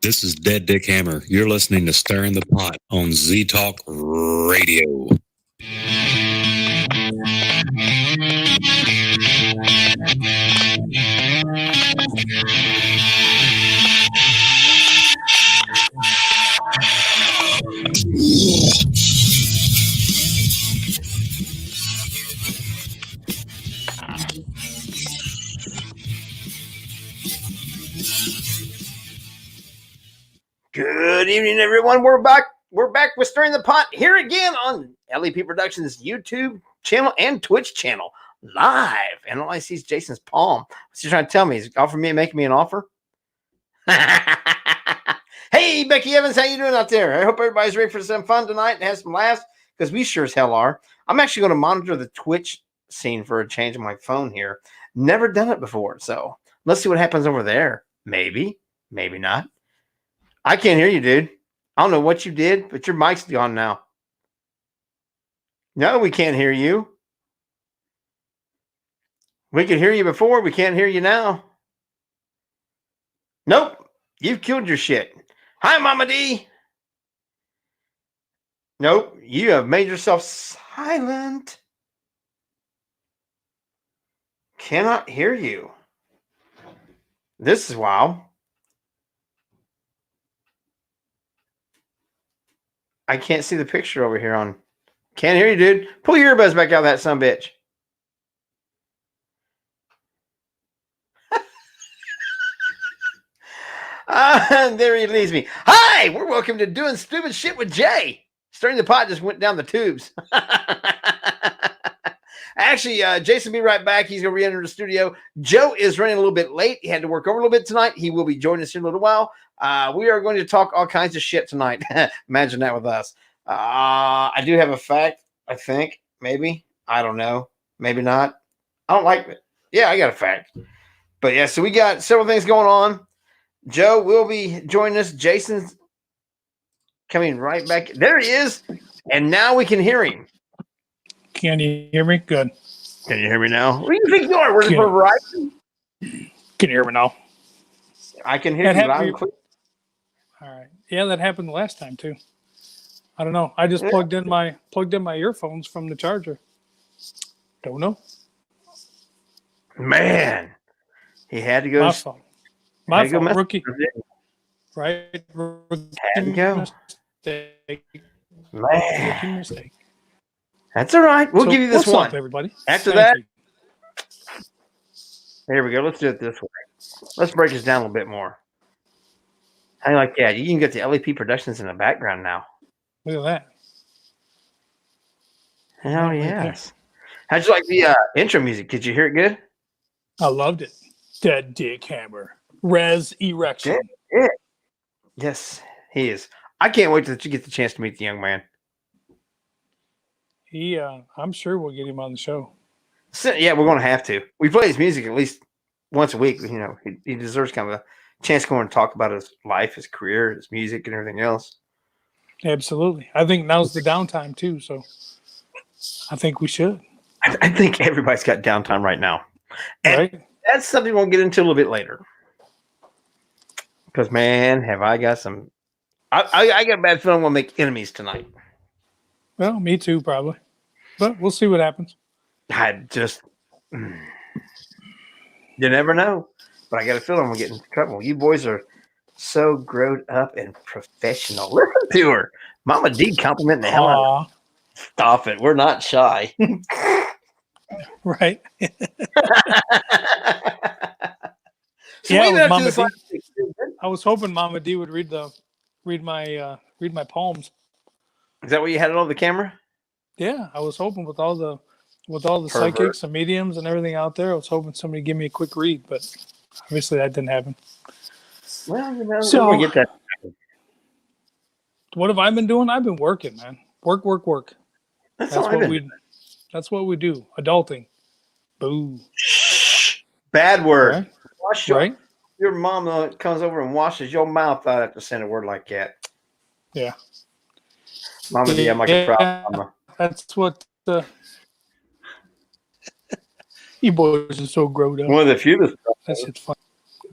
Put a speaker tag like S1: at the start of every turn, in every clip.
S1: This is Dead Dick Hammer. You're listening to Stirring the Pot on Z Talk Radio.
S2: Good evening, everyone. We're back. We're back with Stirring the Pot here again on LEP Productions YouTube channel and Twitch channel live. And all I see is Jason's palm. What's he trying to tell me? He's offering me, making me an offer. Hey, Becky Evans, how you doing out there? I hope everybody's ready for some fun tonight and have some laughs because we sure as hell are. I'm actually going to monitor the Twitch scene for a change on my phone here. Never done it before, so let's see what happens over there. Maybe, maybe not. I can't hear you, dude. I don't know what you did, but your mic's gone now. No, we can't hear you. We could hear you before. We can't hear you now. Nope. You've killed your shit. Hi, Mama D. Nope. You have made yourself silent. Cannot hear you. This is wild. I can't see the picture over here on. Can't hear you, dude. Pull your earbuds back out of that sumbitch. There he leaves me. Hi, we're welcome to Doing Stupid Shit with Jay. Stirring the Pot just went down the tubes. Actually, Jason will be right back. He's going to re-enter the studio. Joe is running a little bit late. He had to work over a little bit tonight. He will be joining us in a little while. We are going to talk all kinds of shit tonight. Imagine that with us. I do have a fact, I think. Maybe. I don't know. Maybe not. I don't like it. Yeah, I got a fact. But yeah, so we got several things going on. Joe will be joining us. Jason's coming right back. There he is. And now we can hear him.
S3: Can you hear me? Good.
S2: Can you hear me now? What do you think you are? We're right.
S3: Can you hear me now?
S2: I can hear you loud and clear.
S3: All right. Yeah, that happened last time too. I don't know. I just plugged in my earphones from the charger. Don't know.
S2: Man, he had to go.
S3: My fault. My fault. Rookie. Right.
S2: Had to go.
S3: Mistake.
S2: Man.
S3: Rookie mistake.
S2: That's all right. We'll give you this one.
S3: Up, everybody?
S2: After that, here we go. Let's do it this way. Let's break this down a little bit more. How do you like that? You can get the LEP Productions in the background now.
S3: Look at that.
S2: Hell yes. How'd you like the intro music? Did you hear it good?
S3: I loved it. Dead Dick Hammer. Res Erection.
S2: Yeah. Yes, he is. I can't wait till you get the chance to meet the young man.
S3: I'm sure we'll get him on the show.
S2: So, yeah, we're going to have to. We play his music at least once a week. You know, he deserves kind of a chance to go and talk about his life, his career, his music, and everything else.
S3: Absolutely. I think now's the downtime too, so I think we should.
S2: I think everybody's got downtime right now. And
S3: right?
S2: That's something we'll get into a little bit later. Because, man, have I got some... I got a bad feeling we'll make enemies tonight.
S3: Well, me too, probably. But we'll see what happens.
S2: I just... You never know. But I got a feeling we'll get into trouble. You boys are so growed up and professional. Listen to her. Mama D complimenting the hell out of her. Stop it. We're not shy.
S3: Right.
S2: Yeah,
S3: Mama D. I was hoping Mama D would read my poems.
S2: Is that what you had it on the camera?
S3: Yeah, I was hoping with all the psychics and mediums and everything out there, I was hoping somebody would give me a quick read, but obviously that didn't happen.
S2: Well, you know,
S3: so
S2: we'll get that.
S3: What have I been doing? I've been working, man. Work.
S2: That's
S3: what we do. Adulting. Boo.
S2: Bad word.
S3: Right?
S2: Wash your mom comes over and washes your mouth out after saying a word like that.
S3: Yeah.
S2: Mama D, I'm like a problem.
S3: That's what you boys are so grown up.
S2: One of the few.
S3: That's fun.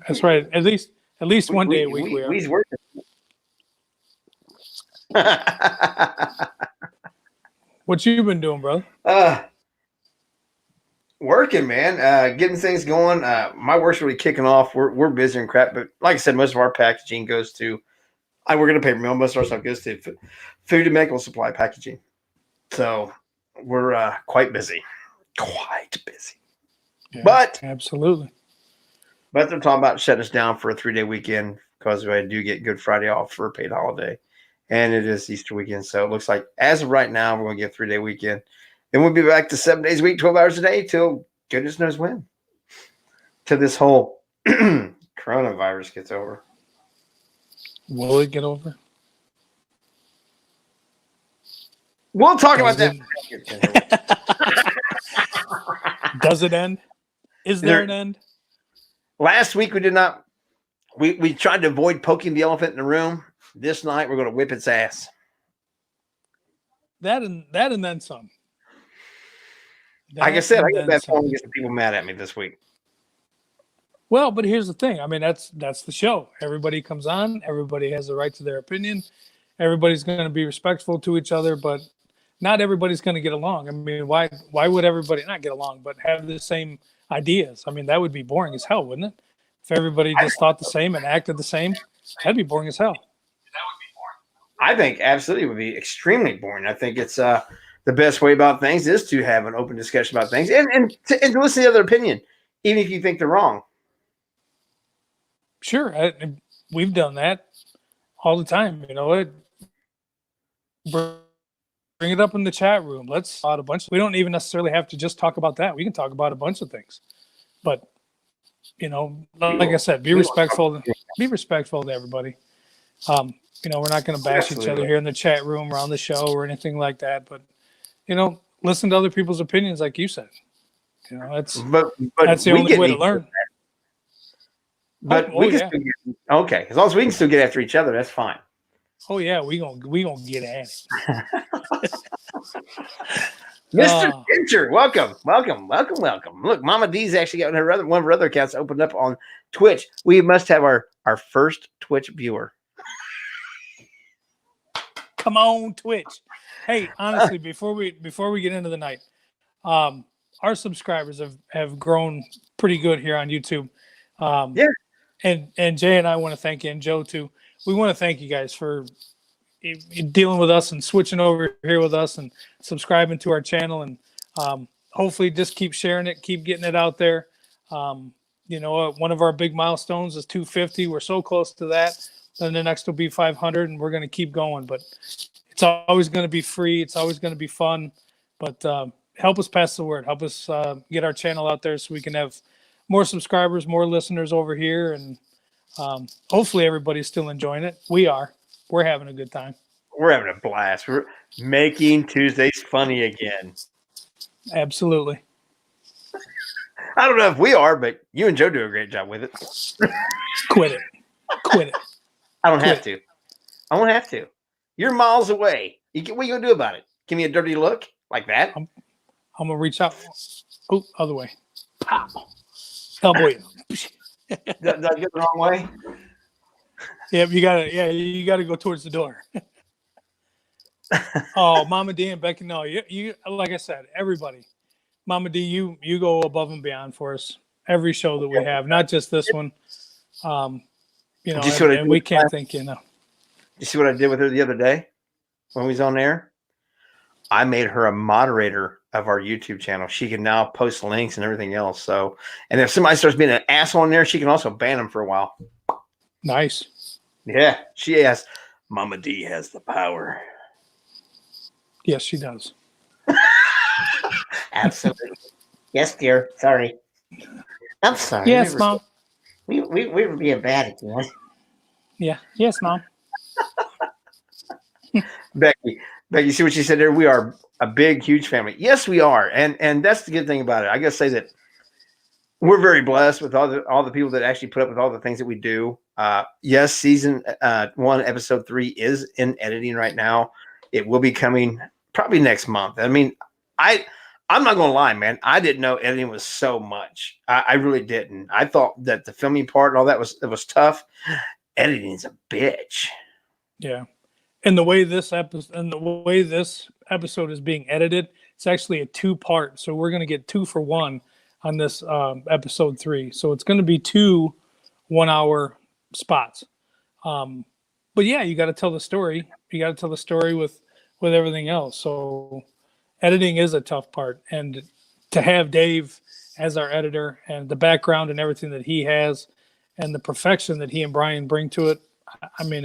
S3: That's right. At least At least one day a week we are.
S2: We's working.
S3: What you been doing, brother?
S2: Working, man. Getting things going. My work's really kicking off. We're busy and crap, but like I said, most of our packaging goes to. I work at a paper mill. Most of our stuff goes to food and medical supply packaging. So we're quite busy.
S3: Yeah,
S2: But
S3: absolutely.
S2: But they're talking about shutting us down for a 3-day weekend because I do get Good Friday off for a paid holiday. And it is Easter weekend. So it looks like as of right now, we're going to get a 3-day weekend. Then we'll be back to 7 days a week, 12 hours a day till goodness knows when. Till this whole coronavirus gets over.
S3: Will it get over?
S2: We'll talk about that.
S3: Does it end? Is there an end?
S2: Last week we did not. We tried to avoid poking the elephant in the room. This night we're going to whip its ass.
S3: That and then some.
S2: Like I said, I get that phone and get some people mad at me this week.
S3: Well, but here's the thing. I mean, that's the show. Everybody comes on. Everybody has the right to their opinion. Everybody's going to be respectful to each other, but not everybody's going to get along. I mean, why would everybody not get along, but have the same ideas? I mean, that would be boring as hell, wouldn't it? If everybody just thought the same and acted the same, that'd be boring as hell.
S2: I think absolutely it would be extremely boring. I think it's the best way about things is to have an open discussion about things and to listen to the other opinion, even if you think they're wrong.
S3: Sure, we've done that all the time. You know, bring it up in the chat room. Let's talk about a bunch. We don't even necessarily have to just talk about that. We can talk about a bunch of things, but you know, like I said, be respectful. Be respectful to everybody. You know, we're not going to bash each other here in the chat room or on the show or anything like that. But you know, listen to other people's opinions, like you said. You know, that's the only way to learn.
S2: But we can still get, okay, as long as we can still get after each other, that's fine.
S3: Oh yeah, we gonna get at it.
S2: Mr. Fincher, welcome. Look, Mama D's actually got one of her other accounts opened up on Twitch. We must have our first Twitch viewer.
S3: Come on, Twitch. Hey, honestly, before we get into the night, our subscribers have grown pretty good here on YouTube.
S2: Yeah.
S3: And Jay and I want to thank you, and Joe too. We want to thank you guys for dealing with us and switching over here with us and subscribing to our channel, and hopefully just keep sharing it, keep getting it out there. You know, one of our big milestones is 250. We're so close to that. Then the next will be 500, and we're going to keep going. But it's always going to be free. It's always going to be fun. But help us pass the word. Help us get our channel out there so we can have more subscribers, more listeners over here, and hopefully everybody's still enjoying it. We are. We're having a good time.
S2: We're having a blast. We're making Tuesdays funny again.
S3: Absolutely.
S2: I don't know if we are, but you and Joe do a great job with it.
S3: Quit it.
S2: I don't have to. I won't have to. You're miles away. What are you going to do about it? Give me a dirty look like that?
S3: I'm going to reach out. Oh, other way. Pow. Elbow you.
S2: Did I get the wrong way?
S3: Yep, you gotta go towards the door. Oh, Mama D and Becky, no, you like I said, everybody. Mama D, you go above and beyond for us every show that we have, not just this one. You know, and we can't thank you enough.
S2: You see what I did with her the other day when we was on air? I made her a moderator of our YouTube channel. She can now post links and everything else. So, and if somebody starts being an asshole in there, she can also ban them for a while.
S3: Nice.
S2: Yeah, she has. Mama D has the power.
S3: Yes, she does.
S4: Absolutely. Yes, dear. Sorry. I'm sorry.
S3: Yes, Mom.
S4: We were being bad again.
S3: Yeah. Yes, Mom.
S2: Becky, you see what she said there? We are a big, huge family. Yes, we are. And that's the good thing about it. I got to say that we're very blessed with all the people that actually put up with all the things that we do. Yes, season 1, episode 3 is in editing right now. It will be coming probably next month. I mean, I I'm not gonna lie, man. I didn't know editing was so much. I really didn't. I thought that the filming part and all that was tough. Editing's a bitch.
S3: Yeah. And the way this episode is being edited, it's actually a 2-part. So we're going to get 2 for 1 on this episode 3. So it's going to be 2 1-hour spots. But yeah, you got to tell the story. You got to tell the story with everything else. So editing is a tough part, and to have Dave as our editor and the background and everything that he has and the perfection that he and Brian bring to it, I mean,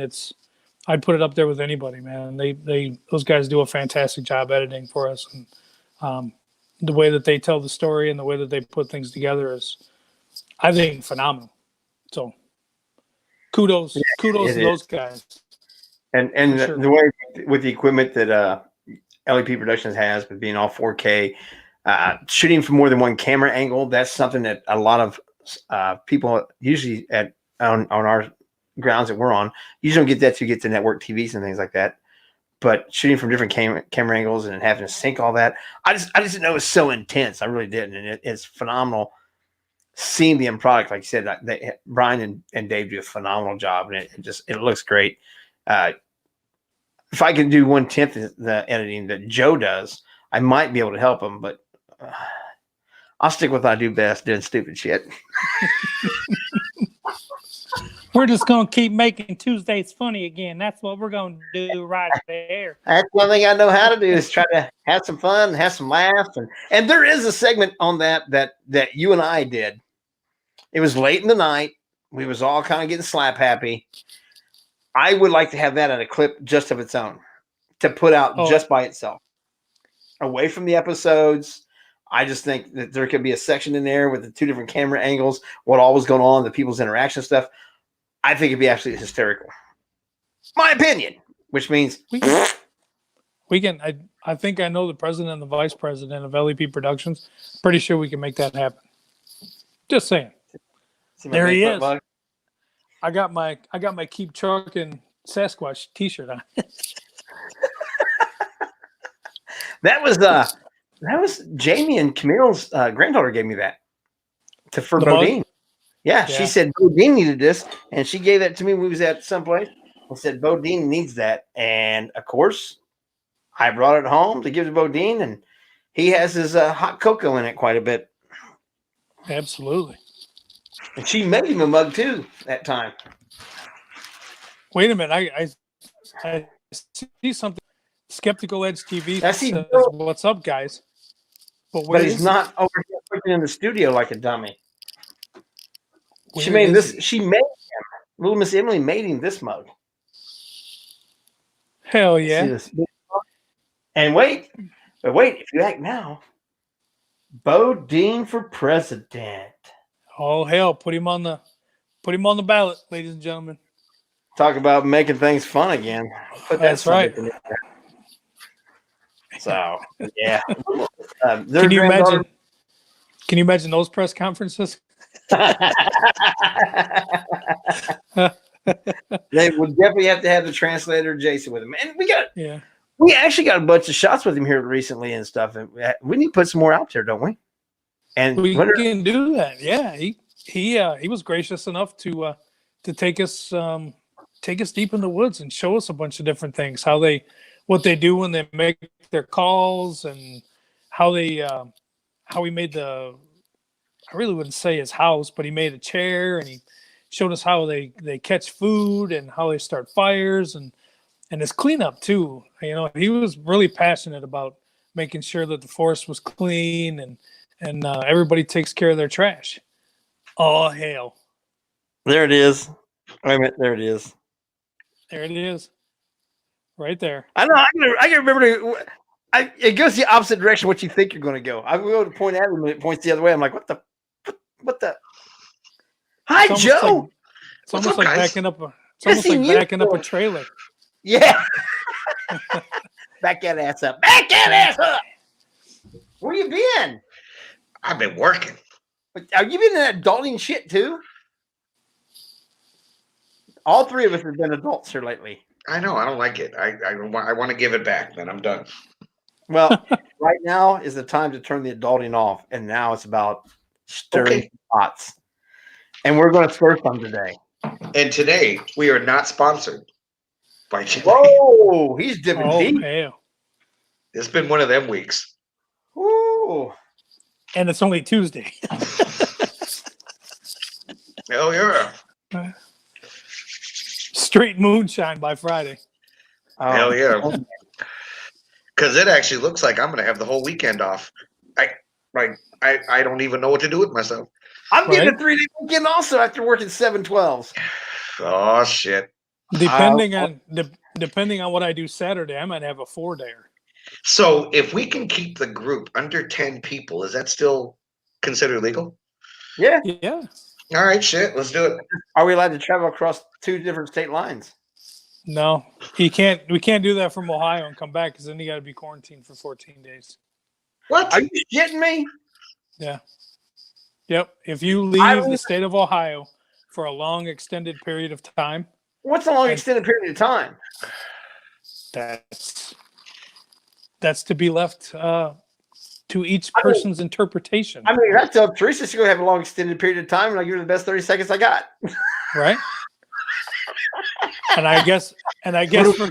S3: I'd put it up there with anybody, man. Those guys do a fantastic job editing for us, and the way that they tell the story and the way that they put things together is, I think, phenomenal. So kudos to those guys.
S2: And
S3: sure.
S2: the way with the equipment that LEP Productions has, with being all 4K, shooting from more than one camera angle, that's something that a lot of people usually on our grounds that we're on, you don't get that to get to network TVs and things like that. But shooting from different camera angles and having to sync all that, I just didn't know it was so intense. I really didn't, and it's phenomenal seeing the end product. Like you said, Brian and Dave do a phenomenal job, and it looks great. If I could do 1/10 the editing that Joe does, I might be able to help him, but I'll stick with what I do best, doing stupid shit.
S3: We're just going to keep making Tuesdays funny again. That's what we're going to do right there.
S2: That's one thing I know how to do, is try to have some fun, have some laughs. And there is a segment on that you and I did. It was late in the night. We was all kind of getting slap happy. I would like to have that in a clip just of its own to put out just by itself, away from the episodes. I just think that there could be a section in there with the 2 different camera angles, what all was going on, the people's interaction stuff. I think it'd be absolutely hysterical. My opinion, which means
S3: we can. I think I know the president and the vice president of LEP Productions. Pretty sure we can make that happen. Just saying. There he is. Bug. I got my Keep Truckin' Sasquatch T-shirt on.
S2: That was Jamie and Camille's granddaughter gave me that for Bodine. Yeah, she said Bodine needed this, and she gave that to me when we was at someplace and said Bodine needs that. And of course, I brought it home to give to Bodine, and he has his hot cocoa in it quite a bit.
S3: Absolutely.
S2: And she made him a mug too that time.
S3: Wait a minute, I see something. Skeptical Edge TV says, "What's up, guys?"
S2: But he's not over here working in the studio like a dummy. She made this. She made him. Little Miss Emily made him this mug.
S3: Hell yeah!
S2: And wait, if you act now, Bodine for president.
S3: Oh hell! Put him on the ballot, ladies and gentlemen.
S2: Talk about making things fun again.
S3: That's right.
S2: So yeah.
S3: Can you imagine? Can you imagine those press conferences?
S2: They would definitely have to have the translator Jason with him, and we actually got a bunch of shots with him here recently and stuff, and we need to put some more out there, don't we? And
S3: we can do that. Yeah, he was gracious enough to take us deep in the woods and show us a bunch of different things, what they do when they make their calls, and how he made I really wouldn't say his house, but he made a chair, and he showed us how they catch food and how they start fires, and his cleanup too. You know, he was really passionate about making sure that the forest was clean and everybody takes care of their trash. Oh hell!
S2: There it is. Wait a minute, there it is.
S3: There it is. Right there.
S2: I know. I can remember. It goes the opposite direction what you think you're going to go. I go to point at him and it points the other way. I'm like, what the? Hi, Joe.
S3: It's almost like backing up a trailer.
S2: Yeah. Back that ass up. Back that ass up. Where you been?
S5: I've been working.
S2: Have you been in that adulting shit too? All 3 of us have been adults here lately.
S5: I know. I don't like it. I want to give it back. Then I'm done.
S2: Well, right now is the time to turn the adulting off, and now it's about stirring
S5: Okay.
S2: pots. And we're going to stir some today.
S5: And today we are not sponsored by Chili.
S2: Whoa, he's dipping
S3: Oh,
S2: deep.
S3: hell.
S5: It's been one of them weeks.
S2: Ooh.
S3: And it's only Tuesday.
S5: Hell yeah.
S3: Straight moonshine by Friday.
S2: Oh,
S5: Hell yeah. Because it actually looks like I'm going to have the whole weekend off. I don't even know what to do with myself.
S2: I'm getting a
S3: Right?
S2: 3-day weekend also after working 7/12s.
S5: Oh, shit.
S3: Depending on what I do Saturday, I might have a 4-dayer.
S5: So if we can keep the group under 10 people, is that still considered legal?
S2: Yeah.
S3: Yeah.
S5: All right, shit. Let's do it.
S2: Are we allowed to travel across 2 different state lines?
S3: No, you can't. We can't do that from Ohio and come back because then you got to be quarantined for 14 days.
S5: What?
S2: Are you shitting me?
S3: Yep. If you leave the state of Ohio for a long extended period of time,
S2: What's a long extended period of time?
S3: that's to be left to each person's interpretation,
S2: I mean, I tell Teresa she's going to have a long extended period of time, and I give her the best 30 seconds I got.
S3: right? And I guess for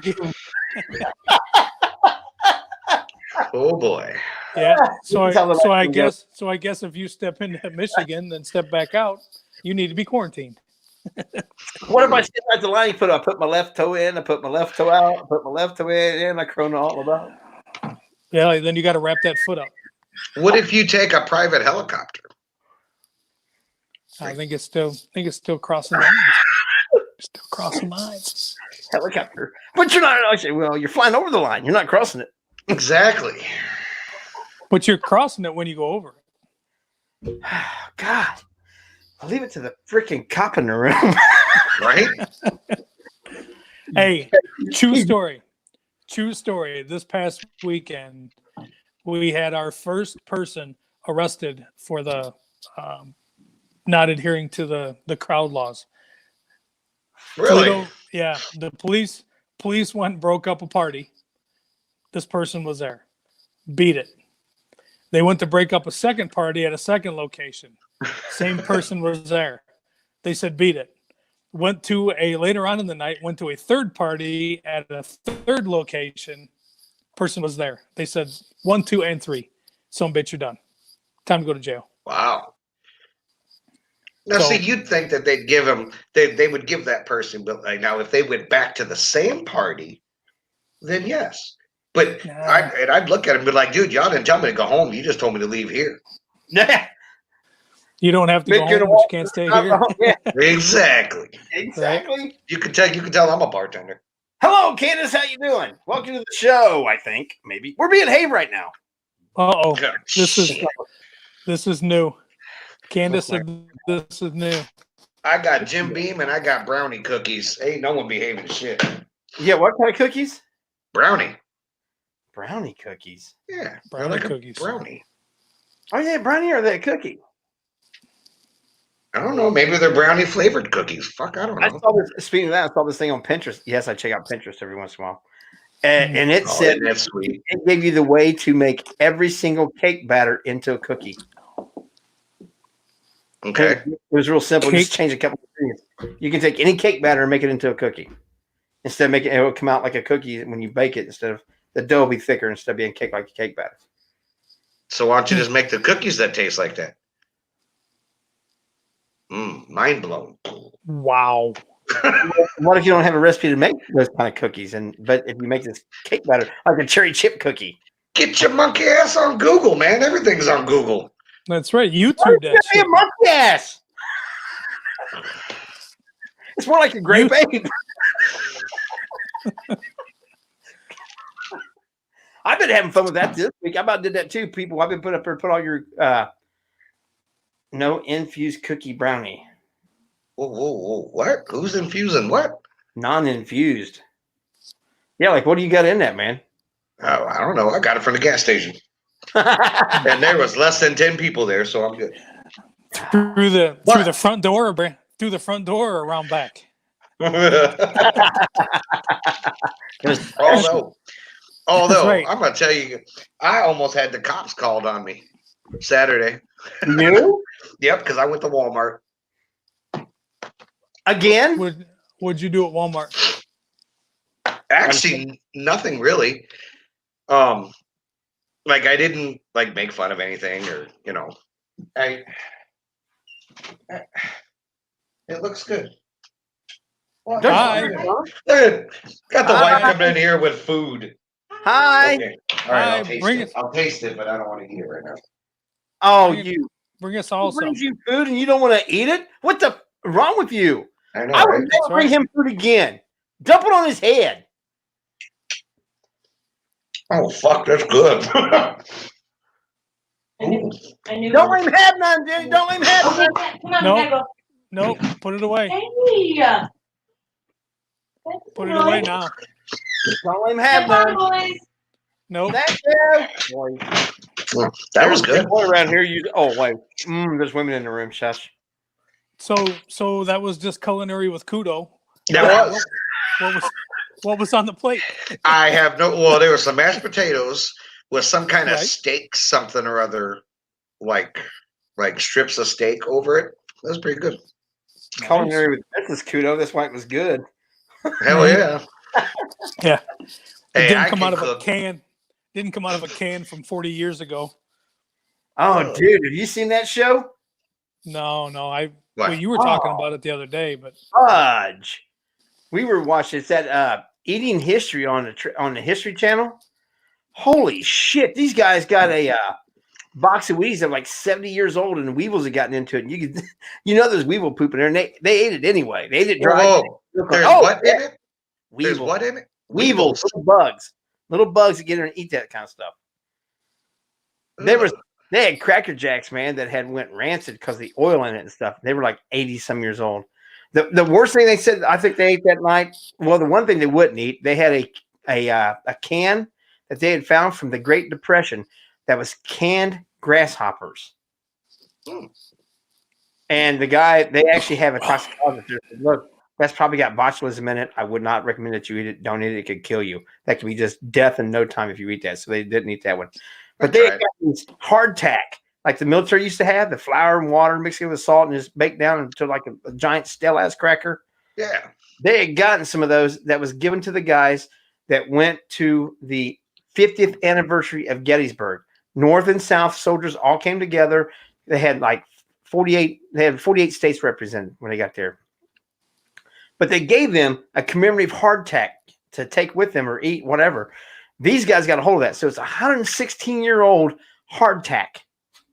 S5: Oh, boy.
S3: yeah. So
S2: Tell them
S3: I
S2: I can go.
S3: guess if you step into Michigan then step back out, you need to be quarantined.
S2: What if I sit at the line? I put my left toe in, I put my left toe out, I put my left toe in, I chrono all about.
S3: Yeah. Then you got to wrap that foot up.
S5: What if you take a private helicopter?
S3: I think it's still crossing lines. Still crossing lines.
S2: Helicopter. But you're not actually, well, you're flying over the line. You're not crossing it.
S5: Exactly.
S3: But you're crossing it when you go over it.
S2: God. I'll leave it to the freaking cop in the room.
S5: Right?
S3: Hey, true story. True story. This past weekend, we had our first person arrested for the not adhering to the crowd laws.
S5: Really?
S3: Toledo, yeah, the police went and broke up a party. This person was there. Beat it. They went to break up a second party at a second location. Same person was there. They said beat it. Went to later on in the night, went to a third party at a third location. Person was there. They said 1, 2, and 3. Some bitch, you're done. Time to go to jail.
S5: Wow. Now,
S3: So-
S5: see, you'd think that they'd give them, they would give that person, but like now, if they went back to the same party, then yes. But
S3: Nah.
S5: I'd look at him and be like, dude, y'all didn't tell me to go home. You just told me to leave here.
S2: Yeah.
S3: You don't have to go home, but you can't stay here.
S2: Yeah,
S5: Exactly.
S2: exactly.
S5: You can tell I'm a bartender.
S2: Hello, Candace. How you doing? Welcome to the show, I think. Maybe. We're being Have right now.
S3: Uh-oh. This is
S5: Shit.
S3: this is new. Candace said this is new.
S5: I got Jim Beam and I got brownie cookies. Ain't no one behaving shit.
S2: Yeah, what kind of cookies?
S5: Brownie.
S2: Brownie cookies.
S5: Yeah.
S3: Brownie
S5: they're like a
S3: cookies.
S5: Brownie.
S2: Are they brownie or are they a cookie?
S5: I don't know. Maybe they're brownie flavored cookies. Fuck, I don't
S2: I
S5: know.
S2: saw this. Speaking of that, I saw this thing on Pinterest. Yes, I check out Pinterest every once in a while, and it
S5: Oh,
S2: said
S5: that's sweet.
S2: it gave you the way to make every single cake batter into a cookie.
S5: Okay.
S2: It was real simple. Just
S3: Cake?
S2: change a couple of things. You can take any cake batter and make it into a cookie. Instead of making it will come out like a cookie when you bake it. Instead of the dough will be thicker instead of being cake like a cake batter.
S5: So why don't you just make the cookies that taste like that? Mind blown.
S3: Wow.
S2: What if you don't have a recipe to make those kind of cookies? But if you make this cake batter like a cherry chip cookie,
S5: Get your monkey ass on Google, man. Everything's on Google.
S3: That's right. YouTube that
S2: be a
S3: shit.
S2: monkey ass. It's more like a grape ape. I've been having fun with that this week. I about did that too, people. I've been put all your no infused cookie brownie,
S5: Whoa. What? Who's infusing what?
S2: non-infused. Yeah, like what do you got in that, man?
S5: Oh, I don't know. I got it from the gas station. And there was less than 10 people there, so I'm good.
S3: Through the
S5: What?
S3: front door, through the front door or around back.
S5: Oh, no. Although
S3: right.
S5: I'm gonna tell you, I almost had the cops called on me Saturday.
S2: You
S5: Yep, because I went to Walmart.
S2: again?
S3: What'd you do at Walmart?
S5: Actually, nothing really. Like I didn't like make fun of anything, or I. It looks good. Well,
S2: Don't
S3: Hi.
S2: you- huh?
S5: Got the
S2: Hi.
S5: wife coming in here with food.
S2: Hi.
S5: Okay. All right,
S3: Hi,
S5: I'll taste
S3: bring
S5: it.
S3: it.
S5: I'll taste it, but I don't want to eat it right now.
S2: Oh,
S3: Bring it-
S2: you.
S3: Bring us
S2: He
S3: all some.
S2: brings you food and you don't want to eat it? What the wrong with you?
S5: I know,
S2: I would
S5: right?
S2: never
S3: That's
S2: bring
S3: right.
S2: him food again. Dump it on his head.
S5: Oh fuck, that's good.
S4: I knew. I knew.
S2: Don't let him have none, Jenny. Don't let him have
S4: Okay,
S2: none.
S4: come on,
S3: No.
S4: we gotta go.
S3: Nope, put it away.
S4: Hey.
S3: Put it away now.
S2: Don't let him have
S4: Come
S2: none.
S4: on, boys.
S2: Thank
S3: Nope.
S2: you. Boy,
S5: That was
S2: there's
S5: good.
S2: boy around here. Oh wait, there's women in the room. Shush.
S3: So that was just culinary with Kudo.
S5: That was.
S3: What was on the plate?
S5: I have no. Well, there were some mashed potatoes with some kind of
S3: Right.
S5: steak, something or other, like strips of steak over it. That was pretty good.
S2: Culinary with Mrs. Kudo. This white was good.
S5: Hell yeah.
S3: Yeah. It
S5: Hey,
S3: didn't
S5: I
S3: come
S5: can
S3: out of a
S5: cook.
S3: can. Didn't come out of a can from 40 years ago.
S2: Oh, dude, have you seen that show?
S3: No.
S5: What?
S3: Well, you were talking
S2: Oh.
S3: about it the other day, but
S2: Fudge. We were watching. It's that Eating History on the History Channel. Holy shit! These guys got a box of Wheaties that are like 70 years old, and the weevils have gotten into it. And you could, there's weevil poop in there, and they ate it anyway. They ate it dry.
S5: Whoa. There's
S2: Oh,
S5: what in it? There's
S2: Weevil.
S5: what in it?
S2: Weevils, little bugs that get in there and eat that kind of stuff. They had Cracker Jacks, man, that had went rancid because of the oil in it and stuff. They were like 80 some years old. The worst thing they said, I think they ate that night. Well, the one thing they wouldn't eat, they had a can that they had found from the Great Depression that was canned grasshoppers. And the guy, they actually have a toxicologist there. Said, look, that's probably got botulism in it. I would not recommend that you eat it. Don't eat it. It could kill you. That could be just death in no time if you eat that. So they didn't eat that one. But they got these hardtack, like the military used to have, the flour and water mixed with salt and just baked down into like a giant stale-ass cracker.
S5: Yeah.
S2: They had gotten some of those that was given to the guys that went to the 50th anniversary of Gettysburg. North and South soldiers all came together. They had like 48 states represented when they got there. But they gave them a commemorative hardtack to take with them or eat, whatever. These guys got a hold of that. So it's a 116-year-old hardtack.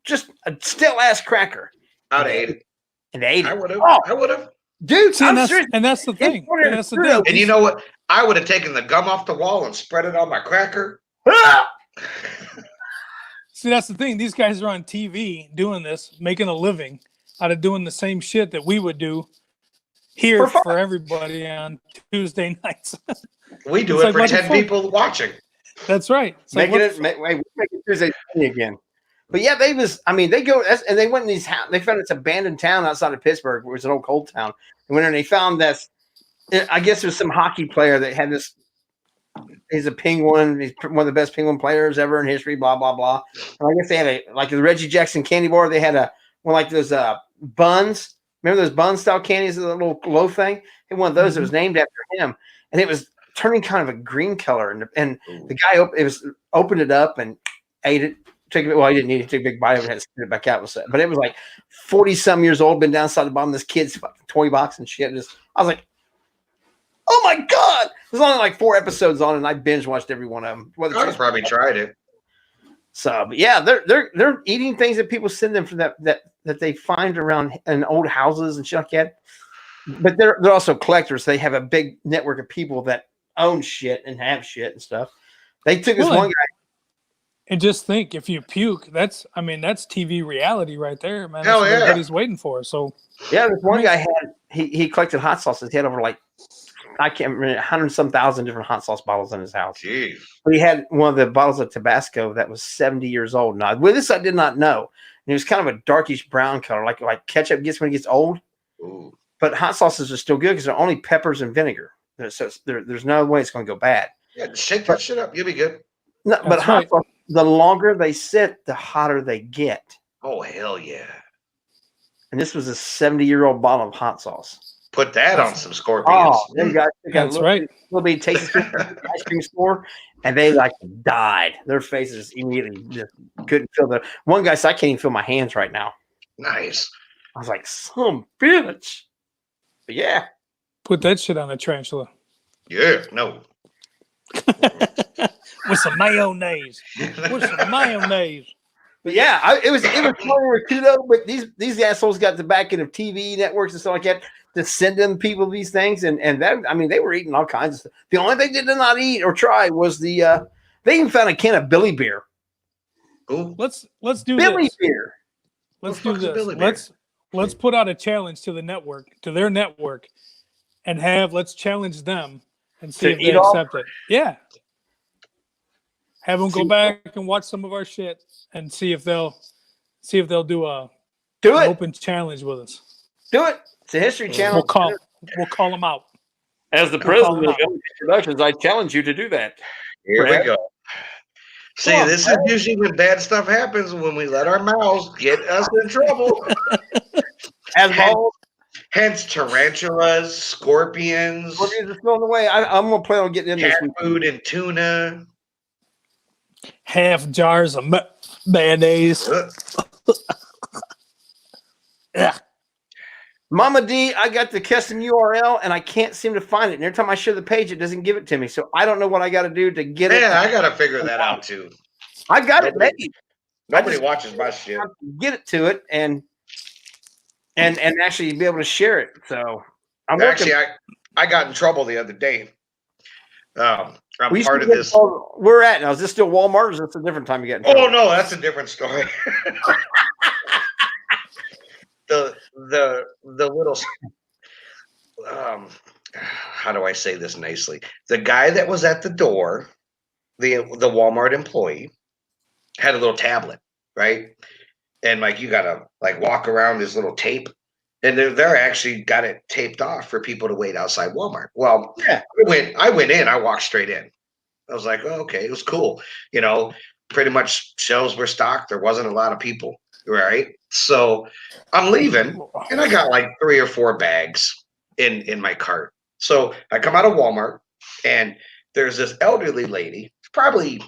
S2: Just a still-ass cracker.
S5: I'd have ate it.
S2: And they ate it.
S5: I would have.
S2: Oh.
S5: I would have.
S2: Dude,
S3: see,
S2: I'm
S3: and
S2: serious.
S3: that's the thing.
S2: ordered
S3: And that's the
S2: Kudo.
S3: thing.
S5: And you know what? I would have taken the gum off the wall and spread it on my cracker.
S2: Ah!
S3: See, that's the thing. These guys are on TV doing this, making a living out of doing the same shit that we would do here
S2: For fun.
S3: for everybody on Tuesday nights.
S5: We do
S3: It's
S5: it
S3: like,
S5: for
S3: what the
S5: 10
S3: fuck?
S5: people watching.
S3: That's right. So
S2: Making
S3: what-
S2: it, we make it Tuesday again. But yeah, they go, and they went in these, they found this abandoned town outside of Pittsburgh, where it was an old coal town. They went in and they found this, I guess it was some hockey player that had this, he's a penguin, he's one of the best penguin players ever in history, blah, blah, blah. And I guess they had like the Reggie Jackson candy bar, they had one like those buns. Remember those bun style candies, the little loaf thing? And one of those that was named after him. And it was turning kind of a green color. And the guy opened it up and ate it. Well, he didn't eat it. Took a big bite of it and had to spit it back out. But it was like 40-some years old, been down inside the bottom of this kid's fucking toy box and shit. I was like, oh my God. There's only like 4 episodes on, and I binge watched every one of them.
S5: I'd have probably tried it.
S2: So, but yeah, they're eating things that people send them from that they find around in old houses and shit like that. But they're also collectors. They have a big network of people that own shit and have shit and stuff. They took this one guy.
S3: And just think, if you puke, that's TV reality right there, man.
S5: Hell
S3: That's what
S5: yeah.
S3: everybody's waiting for. So
S2: Yeah, this one guy he collected hot sauces. He had over like, I can't remember, 100-some thousand different hot sauce bottles in his house.
S5: Jeez.
S2: But he had one of the bottles of Tabasco that was 70 years old. Now, with this, I did not know. And it was kind of a darkish brown color, like ketchup gets when it gets old.
S5: Ooh.
S2: But hot sauces are still good because they're only peppers and vinegar. So there's no way it's going to go bad.
S5: Yeah, just shake that shit up. You'll be good.
S2: No, but
S3: That's
S2: hot
S3: right.
S2: sauce, the longer they sit, the hotter they get.
S5: Oh hell yeah!
S2: And this was a 70-year-old bottle of hot sauce.
S5: Put that on
S3: That's-
S5: some scorpions.
S2: Oh, them guys took a
S3: That's right.
S2: little bit tasty sweet from the ice cream store, and they like died. Their faces immediately just couldn't feel the. One guy said, "I can't even feel my hands right now."
S5: Nice.
S2: I was like, "Some bitch." But yeah,
S3: Put that shit on a tarantula
S5: Yeah. No.
S3: with some mayonnaise. With some mayonnaise.
S2: but yeah, it was funny too though. But these assholes got the back end of TV networks and stuff like that to send them people these things, and that I mean they were eating all kinds of stuff. The only thing they did not eat or try was the. They even found a can of Billy beer.
S5: Ooh.
S3: Let's do
S2: Billy
S3: this.
S2: beer.
S3: Let's
S5: What the
S3: do
S5: fuck's a
S3: this.
S5: Billy Bear?
S3: Let's put out a challenge to the network, to their network, and let's challenge them and see
S2: To
S3: if
S2: eat
S3: they
S2: all?
S3: accept it. Yeah. Have them go back and watch some of our shit and see if they'll do an
S2: Do it.
S3: open challenge with us.
S2: Do it. It's a History Channel.
S3: We'll call them out.
S2: As the
S3: president of
S2: LG Productions, I challenge you to do that.
S5: Here
S2: Brad?
S5: we go. See,
S2: Come on,
S5: this is usually when bad stuff happens, when we let our mouths get us in trouble.
S2: As balls,
S5: Hence tarantulas, scorpions,
S2: what is throwing away? I'm gonna plan on getting in this
S5: cat
S2: week.
S5: food, and tuna.
S3: Half jars of mayonnaise.
S5: Ugh.
S3: Yeah.
S2: Mama D, I got the custom URL and I can't seem to find it. And every time I share the page, it doesn't give it to me. So I don't know what I got to do to get it.
S5: Yeah, I gotta figure that out too.
S2: I got it
S5: Nobody-
S2: made.
S5: Nobody
S2: just-
S5: watches my shit.
S2: Get it to it and actually be able to share it. So I'm working.
S5: Actually, I got in trouble the other day. I'm
S2: We used
S5: part
S2: to
S5: of
S2: get
S5: this.
S2: called- Where at now? Is this still Walmart or is this a different time you get in
S5: Oh
S2: trouble?
S5: no, that's a different story. the little how do I say this nicely? The guy that was at the door, the Walmart employee, had a little tablet, right? And like you gotta like walk around this little tape, and they're actually got it taped off for people to wait outside Walmart. Well,
S2: Yeah.
S5: I went in, I walked straight in. I was like, oh, okay, it was cool. You know, pretty much shelves were stocked. There wasn't a lot of people, right? So I'm leaving, and I got like 3 or 4 bags in my cart. So I come out of Walmart, and there's this elderly lady, probably,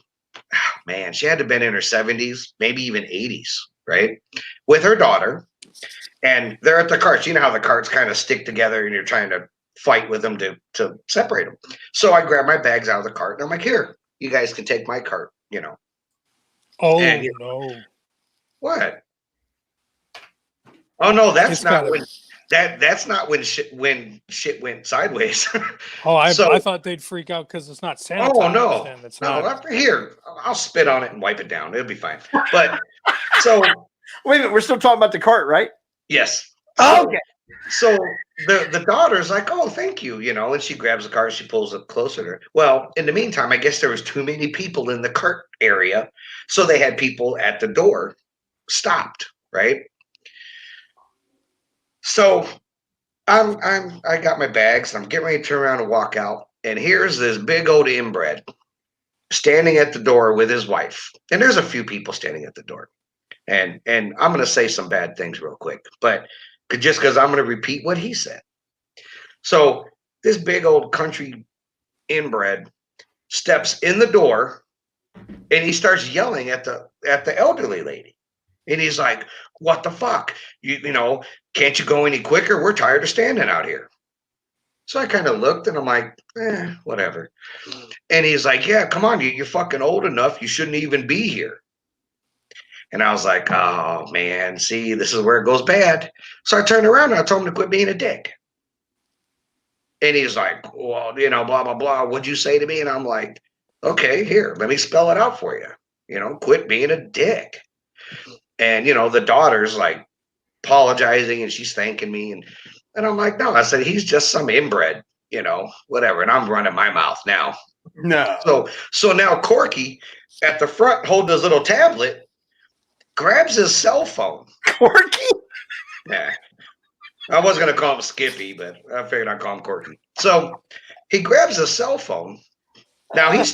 S5: man, she had to have been in her 70s, maybe even 80s, right? With her daughter, and they're at the carts. You know how the carts kind of stick together, and you're trying to fight with them to separate them. So I grab my bags out of the cart, and I'm like, here, you guys can take my cart, you know.
S3: Oh
S5: And-
S3: no.
S5: What? Oh no, that's
S3: It's
S5: not
S3: gotta-
S5: when that's not when shit went sideways.
S3: Oh, I
S5: So-
S3: thought they'd freak out because it's not sanitized.
S5: Oh no,
S3: and it's
S5: no,
S3: not.
S5: after here, I'll spit on it and wipe it down. It'll be fine. But so
S2: Wait a minute. We're still talking about the cart, right?
S5: yes.
S2: Oh,
S5: So-
S2: okay.
S5: So the daughter's like, oh, thank you, you know, and she grabs the cart, she pulls it closer to her. Well, in the meantime, I guess there was too many people in the cart area, so they had people at the door stopped, right? So I got my bags, and I'm getting ready to turn around and walk out, and here's this big old inbred standing at the door with his wife, and there's a few people standing at the door, and I'm going to say some bad things real quick, but just because I'm going to repeat what he said. So this big old country inbred steps in the door, and he starts yelling at the elderly lady, and he's like, "What the fuck? You know, can't you go any quicker? We're tired of standing out here." So I kind of looked, and I'm like, whatever. And he's like, "Yeah, come on, you're fucking old enough. You shouldn't even be here." And I was like, oh man, see, this is where it goes bad. So I turned around and I told him to quit being a dick. And he's like, well, you know, blah, blah, blah. What'd you say to me? And I'm like, okay, here, let me spell it out for you. You know, quit being a dick. And, you know, the daughter's like apologizing and she's thanking me. And I'm like, no, I said, he's just some inbred, you know, whatever. And I'm running my mouth now.
S2: No.
S5: So now Corky at the front holding his little tablet grabs his cell phone.
S2: Corky?
S5: Yeah. I was going to call him Skippy, but I figured I'd call him Corky. So he grabs his cell phone Now he's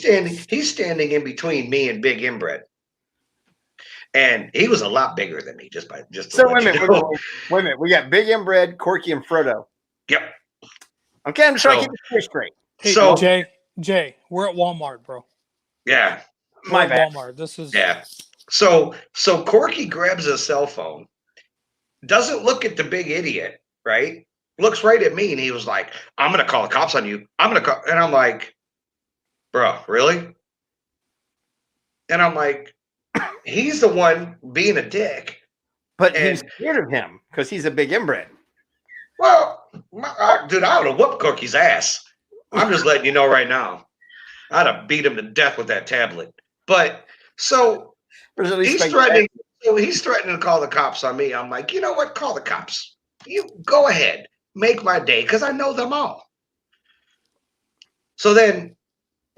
S5: standing in between me and Big Inbred. And he was a lot bigger than me, just to
S2: So
S5: let
S2: wait a
S5: you
S2: minute,
S5: know.
S2: wait a minute. We got Big Inbred, Corky, and Frodo.
S5: Yep.
S2: Okay, I'm trying to
S5: So-
S2: keep this straight.
S3: Hey,
S5: So-
S3: Jay, we're at Walmart, bro.
S5: Yeah.
S3: We're
S2: My
S3: at
S2: bad.
S3: Walmart. This is
S5: Yeah. So Corky grabs a cell phone, doesn't look at the big idiot, right? Looks right at me, and he was like, "I'm gonna call the cops on you. I'm gonna call," and I'm like, "Bro, really?" And I'm like, "He's the one being a dick."
S2: But
S5: And-
S2: he's scared of him because he's a big inbred.
S5: Well, dude, I would have whooped Corky's ass. I'm just letting you know right now. I'd have beat him to death with that tablet. But so
S2: There's at least
S5: he's threatening. So he's threatening to call the cops on me. I'm like, you know what? Call the cops. You go ahead, make my day, because I know them all. So then,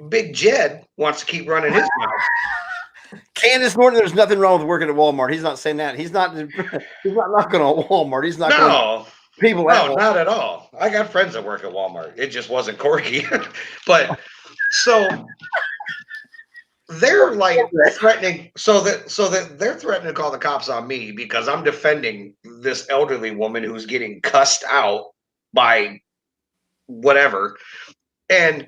S5: Big Jed wants to keep running his mouth.
S2: Candace Norton, there's nothing wrong with working at Walmart. He's not saying that. He's not knocking on Walmart. He's not going
S5: No,
S2: people at
S5: no,
S2: Walmart.
S5: not at all. I got friends that work at Walmart. It just wasn't Corky. But so they're like threatening. So that they're threatening to call the cops on me because I'm defending this elderly woman who's getting cussed out by whatever. And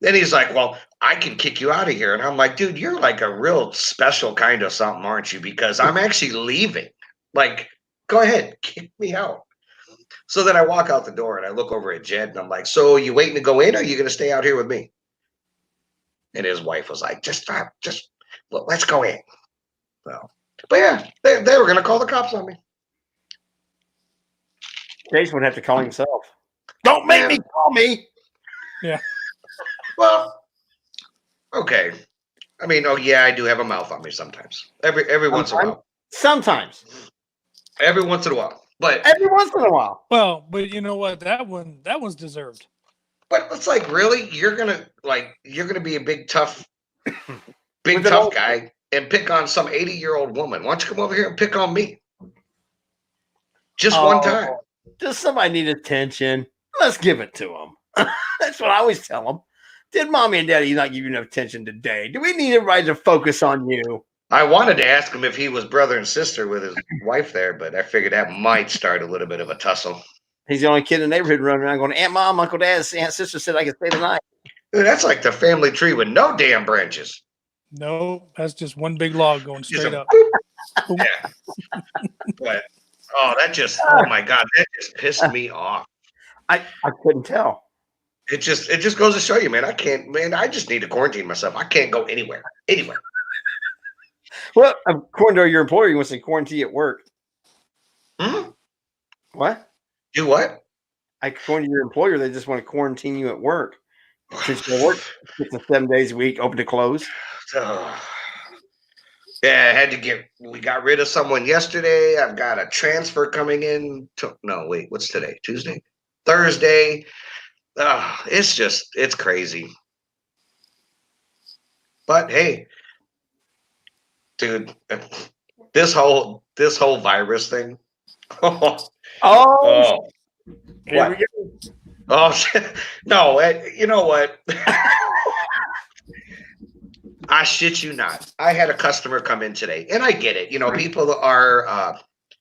S5: then he's like, "Well, I can kick you out of here." And I'm like, "Dude, you're like a real special kind of something, aren't you? Because I'm actually leaving. Like, go ahead, kick me out." So then I walk out the door and I look over at Jed and I'm like, "So you waiting to go in, or are you going to stay out here with me?" And his wife was like, just look, let's go in. So, but yeah, they were going to call the cops on me.
S2: Jason would have to call himself. Don't make me call me.
S5: Well, okay. I mean, oh yeah, I do have a mouth on me sometimes. Every once in a while.
S2: Sometimes.
S5: Every once in a while. But
S2: Every once in a while.
S3: well, but you know what? That one's deserved.
S5: it's like, really? You're gonna be a big tough
S2: With an old-
S5: guy and pick on some 80-year-old woman. Why don't you come over here and pick on me? Just one time.
S2: Does somebody need attention? Let's give it to them. That's what I always tell them. Did mommy and daddy not give you enough attention today? Do we need everybody to focus on you?
S5: I wanted to ask him if he was brother and sister with his wife there, but I figured that might start a little bit of a tussle.
S2: He's the only kid in the neighborhood running around going, Aunt, Mom, Uncle, Dad, Aunt, Sister said I could stay tonight.
S5: Dude, that's like the family tree with no damn branches.
S3: No, that's just one big log going straight up.
S5: Yeah. But oh my God, that just pissed me off.
S2: I couldn't tell.
S5: It just goes to show you, man, I just need to quarantine myself. I can't go anywhere.
S2: Well, according to your employer, you want to quarantine at work.
S5: Hmm?
S2: What?
S5: Do what?
S2: According to your employer, they just want to quarantine you at work. Since you work 6 to 7 days a week, open to close.
S5: Yeah, we got rid of someone yesterday. I've got a transfer coming in. What's today? Tuesday? Thursday. It's crazy. But hey, dude, this whole virus thing.
S2: Oh, here
S5: What?
S2: we go.
S5: Oh shit! No, you know what? I shit you not. I had a customer come in today, and I get it. You know, people are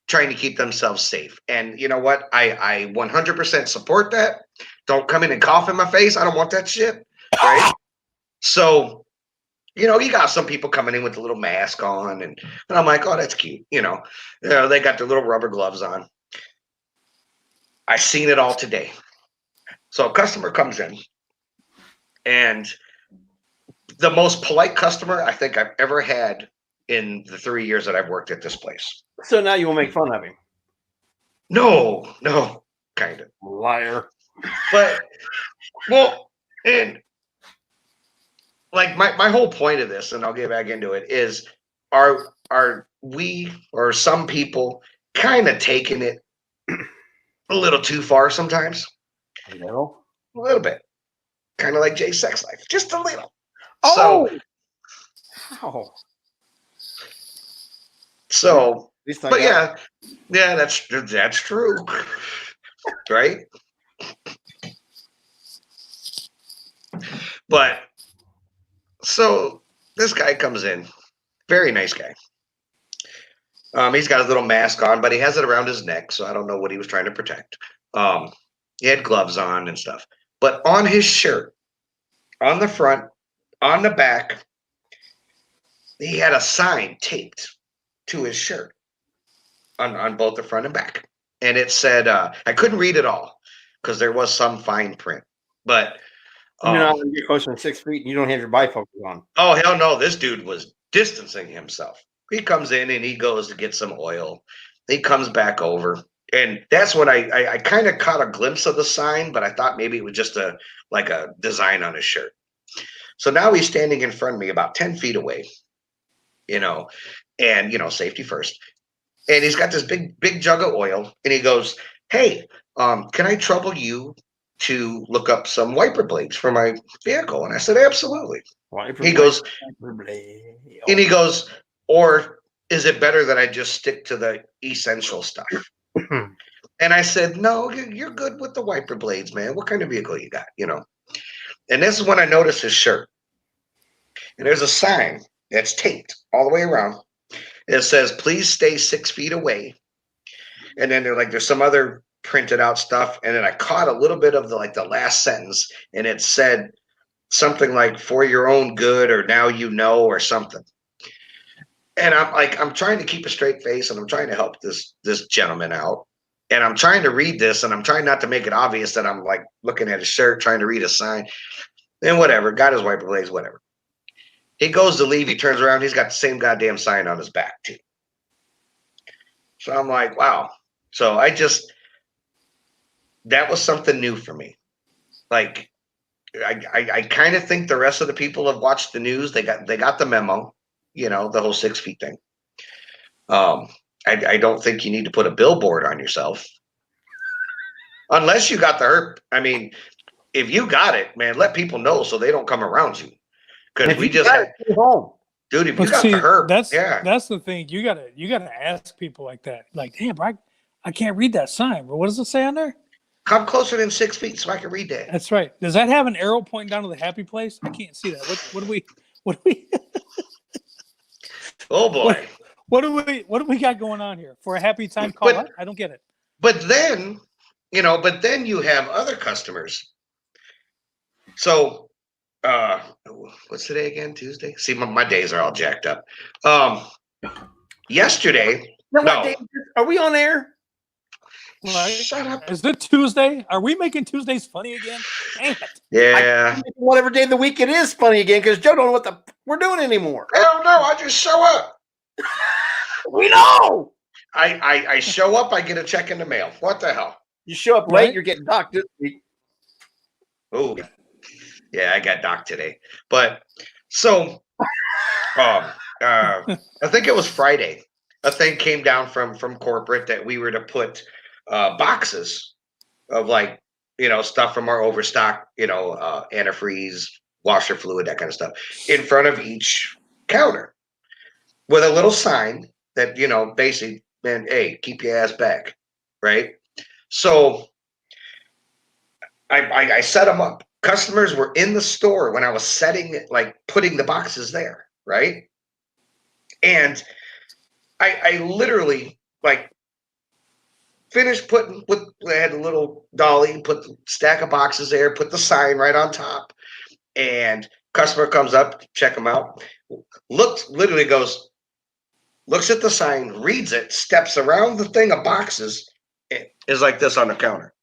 S5: trying to keep themselves safe, and you know what? I 100% support that. Don't come in and cough in my face. I don't want that shit. Right? So, you know, you got some people coming in with a little mask on, and I'm like, oh, that's cute. You know, they got their little rubber gloves on. I seen it all today. So a customer comes in, and the most polite customer I think I've ever had in the 3 years that I've worked at this place.
S2: So now you will make fun of him.
S5: No, kind of.
S2: Liar.
S5: But, well, and like my whole point of this, and I'll get back into it, is are we or some people kind of taking it a little too far sometimes?
S2: You know?
S5: A little bit. Kind of like Jay's sex life. Just a little.
S2: Oh! How?
S5: So,
S2: At least I
S5: but
S2: got-
S5: yeah, that's true, right? But So this guy comes in, very nice guy. He's got his little mask on, but he has it around his neck, so I don't know what he was trying to protect. He had gloves on and stuff. But on his shirt, on the front, on the back, he had a sign taped to his shirt on both the front and back. And it said, I couldn't read it all because there was some fine print. But
S2: You're not going to get closer than 6 feet and you don't have your bifocals on.
S5: oh, hell no. This dude was distancing himself. He comes in and he goes to get some oil. He comes back over. And that's when I kind of caught a glimpse of the sign, but I thought maybe it was just a design on his shirt. So now he's standing in front of me about 10 feet away, and, safety first. And he's got this big jug of oil and he goes, hey, can I trouble you to look up some wiper blades for my vehicle? And I said, absolutely. He goes, or is it better that I just stick to the essential stuff? And I said, no, you're good with the wiper blades, man. What kind of vehicle you got, And this is when I noticed his shirt. And there's a sign that's taped all the way around. It says, please stay 6 feet away. And then there's some other printed out stuff. And then I caught a little bit of the last sentence. And it said something like, for your own good, or now or something. And I'm trying to keep a straight face and I'm trying to help this gentleman out. And I'm trying to read this and I'm trying not to make it obvious that I'm looking at his shirt, trying to read a sign. And whatever, got his wiper blades, whatever. He goes to leave, he turns around, he's got the same goddamn sign on his back too. So I'm like, wow. So that was something new for me. I kind of think the rest of the people have watched the news. They got the memo, the whole 6 feet thing. I don't think you need to put a billboard on yourself unless you got the herp. I mean, if you got it, man, let people know so they don't come around you. Because we just had,
S2: home.
S5: Dude, if you got the herp,
S3: that's the thing. You gotta ask people like that. Like, damn, bro, I can't read that sign. But what does it say on there?
S5: Come closer than 6 feet so I can read that.
S3: That's right. Does that have an arrow pointing down to the happy place? I can't see that. What do we?
S5: Oh boy.
S3: What do we got going on here for a happy time call? I don't get it.
S5: But then you have other customers. So, what's today again? Tuesday? See, my days are all jacked up. Yesterday.
S2: Are we on air?
S3: Well,
S5: shut up.
S3: Is it Tuesday? Are we making Tuesdays funny again? Dang it.
S5: Yeah.
S2: Whatever day of the week it is funny again because Joe don't know what we're doing anymore.
S5: Hell no, I just show up.
S2: We know.
S5: I show up, I get a check in the mail. What the hell?
S2: You show up late, you're getting docked this week.
S5: Oh, yeah, I got docked today. But so, I think it was Friday. A thing came down from corporate that we were to put boxes of stuff from our overstock, antifreeze, washer fluid, that kind of stuff, in front of each counter with a little sign that, basically meant, hey, keep your ass back. Right. So I set them up. Customers were in the store when I was putting the boxes there. Right. And I literally finished I had a little dolly, put the stack of boxes there, put the sign right on top, and customer comes up, check them out, looks at the sign, reads it, steps around the thing of boxes, is like this on the counter.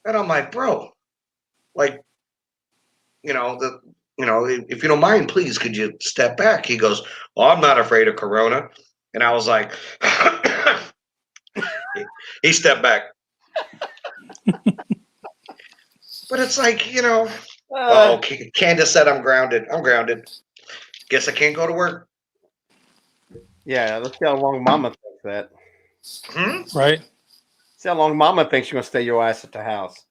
S5: And I'm like, bro, if you don't mind, please, could you step back? He goes, well, I'm not afraid of Corona. And I was like, he stepped back. But it's Candace said I'm grounded. I'm grounded. Guess I can't go to work.
S2: Yeah, let's see how long Mama thinks that.
S3: Right.
S2: See how long Mama thinks you're going to stay your ass at the house.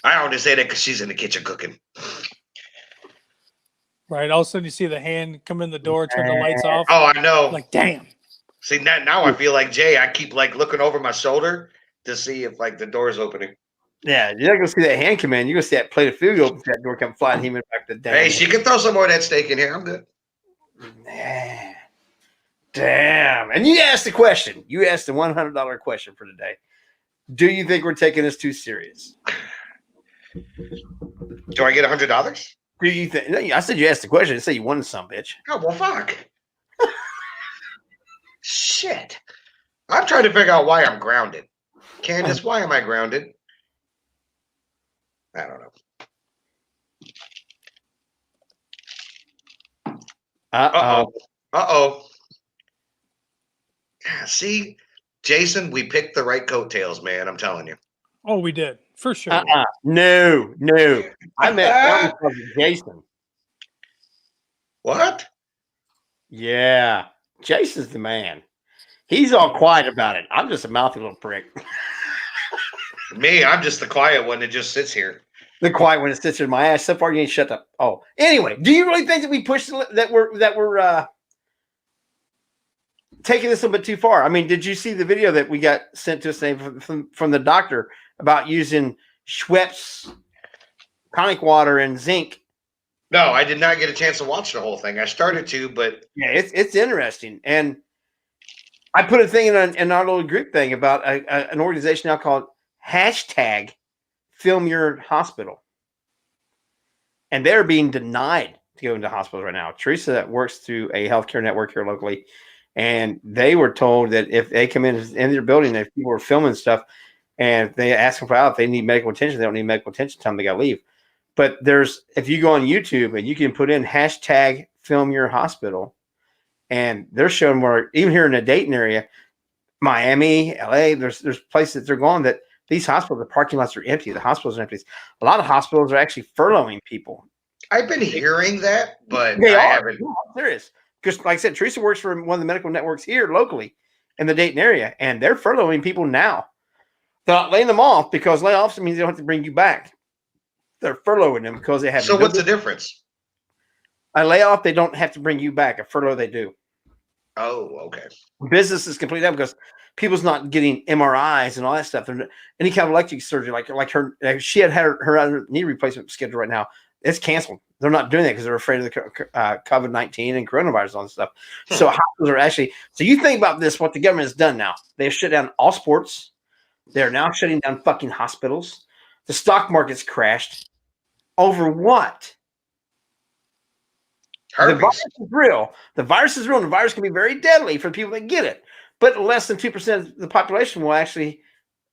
S5: I only say that because she's in the kitchen cooking.
S3: Right. All of a sudden, you see the hand come in the door, turn the lights off.
S5: Oh, I know.
S3: Like, damn.
S5: See, now I feel like Jay. I keep looking over my shoulder to see if the door's opening.
S2: Yeah, you're not gonna see that hand come in. You're gonna see that plate of food open, that door come flying, him back to down.
S5: Hey, she can throw some more of that steak in here. I'm good.
S2: Man. Damn. And you asked the question. You asked the $100 question for today. Do you think we're taking this too serious?
S5: Do I get $100?
S2: Do you think? No, I said you asked the question. I said you wanted some, bitch.
S5: Oh, well, fuck. Shit. I'm trying to figure out why I'm grounded. Candace, why am I grounded? I don't know. Uh-oh. Uh-oh. See, Jason, we picked the right coattails, man. I'm telling you.
S3: Oh, we did for sure.
S2: No. I meant Jason.
S5: What?
S2: Yeah. Jason's the man. He's all quiet about it. I'm just a mouthy little prick.
S5: Me, I'm just the quiet one that just sits here.
S2: The quiet one that sits in my ass. So far, you ain't shut up. Oh, anyway, do you really think that we pushed that we're taking this a little bit too far? I mean, did you see the video that we got sent to us from the doctor about using Schweppes tonic water and zinc?
S5: No, I did not get a chance to watch the whole thing. I started to, but
S2: yeah, it's interesting. And I put a thing in our little group thing about an organization now called hashtag Film Your Hospital. And they're being denied to go into hospitals right now. Teresa that works through a healthcare network here locally, and they were told that if they come in their building, if people are filming stuff and they ask them for out, if they need medical attention, they don't need medical attention, tell them they got to leave. But if you go on YouTube and you can put in hashtag Film Your Hospital, and they're showing where even here in the Dayton area, Miami, LA, there's places they're going that these hospitals, the parking lots are empty. The hospitals are empty. A lot of hospitals are actually furloughing people.
S5: I've been hearing that, but
S2: They
S5: I
S2: are.
S5: haven't.
S2: No, I'm serious. Because, like I said, Teresa works for one of the medical networks here locally in the Dayton area, and they're furloughing people now. They're not laying them off, because layoffs means they don't have to bring you back. They're furloughing them because they have.
S5: So what's the difference?
S2: A layoff, they don't have to bring you back. A furlough, they do.
S5: Oh, okay.
S2: Business is completely up because people's not getting MRIs and all that stuff. Any kind of electric surgery, like her, she had her other knee replacement schedule right now. It's canceled. They're not doing that because they're afraid of the COVID-19 and coronavirus and all this stuff. So hospitals are actually. So you think about this: what the government has done now? They've shut down all sports. They're now shutting down fucking hospitals. The stock market's crashed. Over what?
S5: Herpes.
S2: The virus is real. The virus is real. And the virus can be very deadly for people that get it. But less than 2% of the population will actually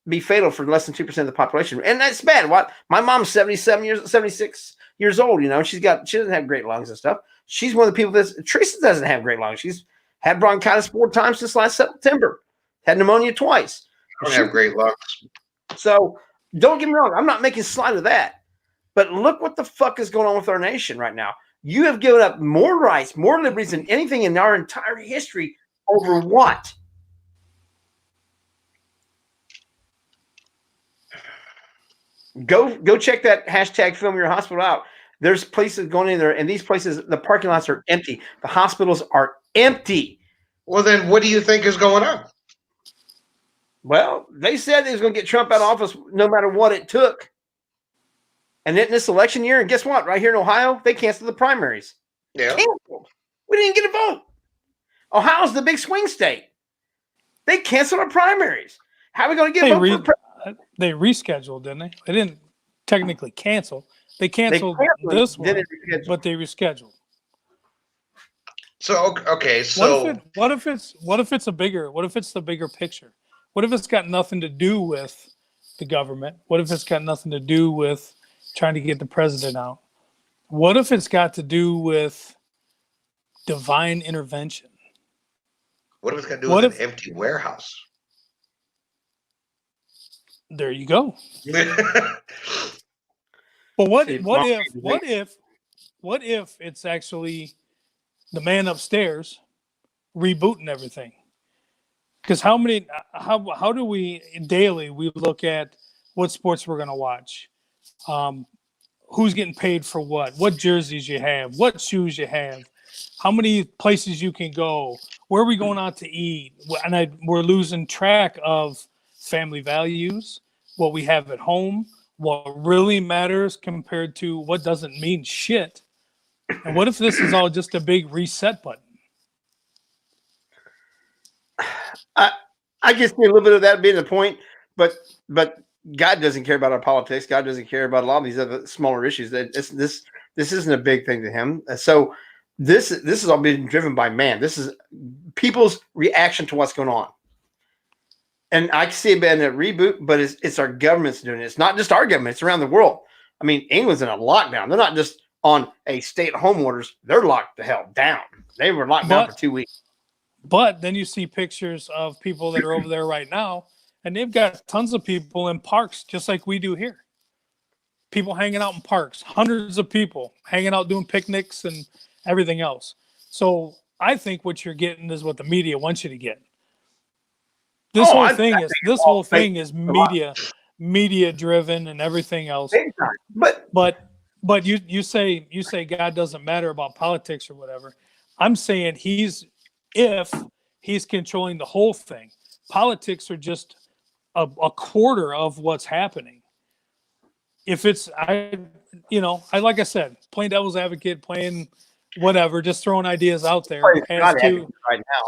S2: be fatal for less than 2% of the population. And that's bad. What? My mom's 76 years old, you know, she doesn't have great lungs and stuff. She's one of the people Teresa doesn't have great lungs. She's had bronchitis 4 times since last September. Had pneumonia twice.
S5: I don't have great lungs.
S2: So don't get me wrong. I'm not making slight of that. But look what the fuck is going on with our nation right now. You have given up more rights, more liberties than anything in our entire history. Over what? Go check that hashtag Film Your Hospital out. There's places going in there, and these places, the parking lots are empty. The hospitals are empty.
S5: Well, then what do you think is going on?
S2: Well, they said they was going to get Trump out of office no matter what it took. And then this election year, and guess what? Right here in Ohio, they canceled the primaries.
S5: Yeah.
S2: Canceled. We didn't get a vote. Ohio's the big swing state. They canceled our primaries. How are we going to get a vote for
S3: They rescheduled, didn't they? They didn't technically cancel. They canceled this one, but they rescheduled.
S5: So okay, so
S3: what if it's the bigger picture? What if it's got nothing to do with the government? What if it's got nothing to do with trying to get the president out? What if it's got to do with divine intervention?
S5: What if it's got to do with an empty warehouse?
S3: There you go. But what if it's actually the man upstairs rebooting everything? Because how do we daily look at what sports we're going to watch, who's getting paid for what jerseys you have, what shoes you have, how many places you can go, where are we going out to eat, and we're losing track of family values, what we have at home, what really matters compared to what doesn't mean shit. And what if this is all just a big reset button?
S2: I can see a little bit of that being the point, but God doesn't care about our politics. God doesn't care about a lot of these other smaller issues. This isn't a big thing to him. So this is all being driven by man. This is people's reaction to what's going on. And I can see it being a reboot, but it's our government's doing it. It's not just our government; it's around the world. I mean, England's in a lockdown. They're not just on a stay-at-home orders. They're locked the hell down. They were locked down for 2 weeks.
S3: But then you see pictures of people that are over there right now, and they've got tons of people in parks, just like we do here. People hanging out in parks, hundreds of people hanging out doing picnics and everything else. So I think what you're getting is what the media wants you to get. This whole thing is media driven and everything else. But you say God doesn't matter about politics or whatever. I'm saying if he's controlling the whole thing. Politics are just a quarter of what's happening. If it's like I said, playing devil's advocate, playing whatever, just throwing ideas out there.
S2: Right now,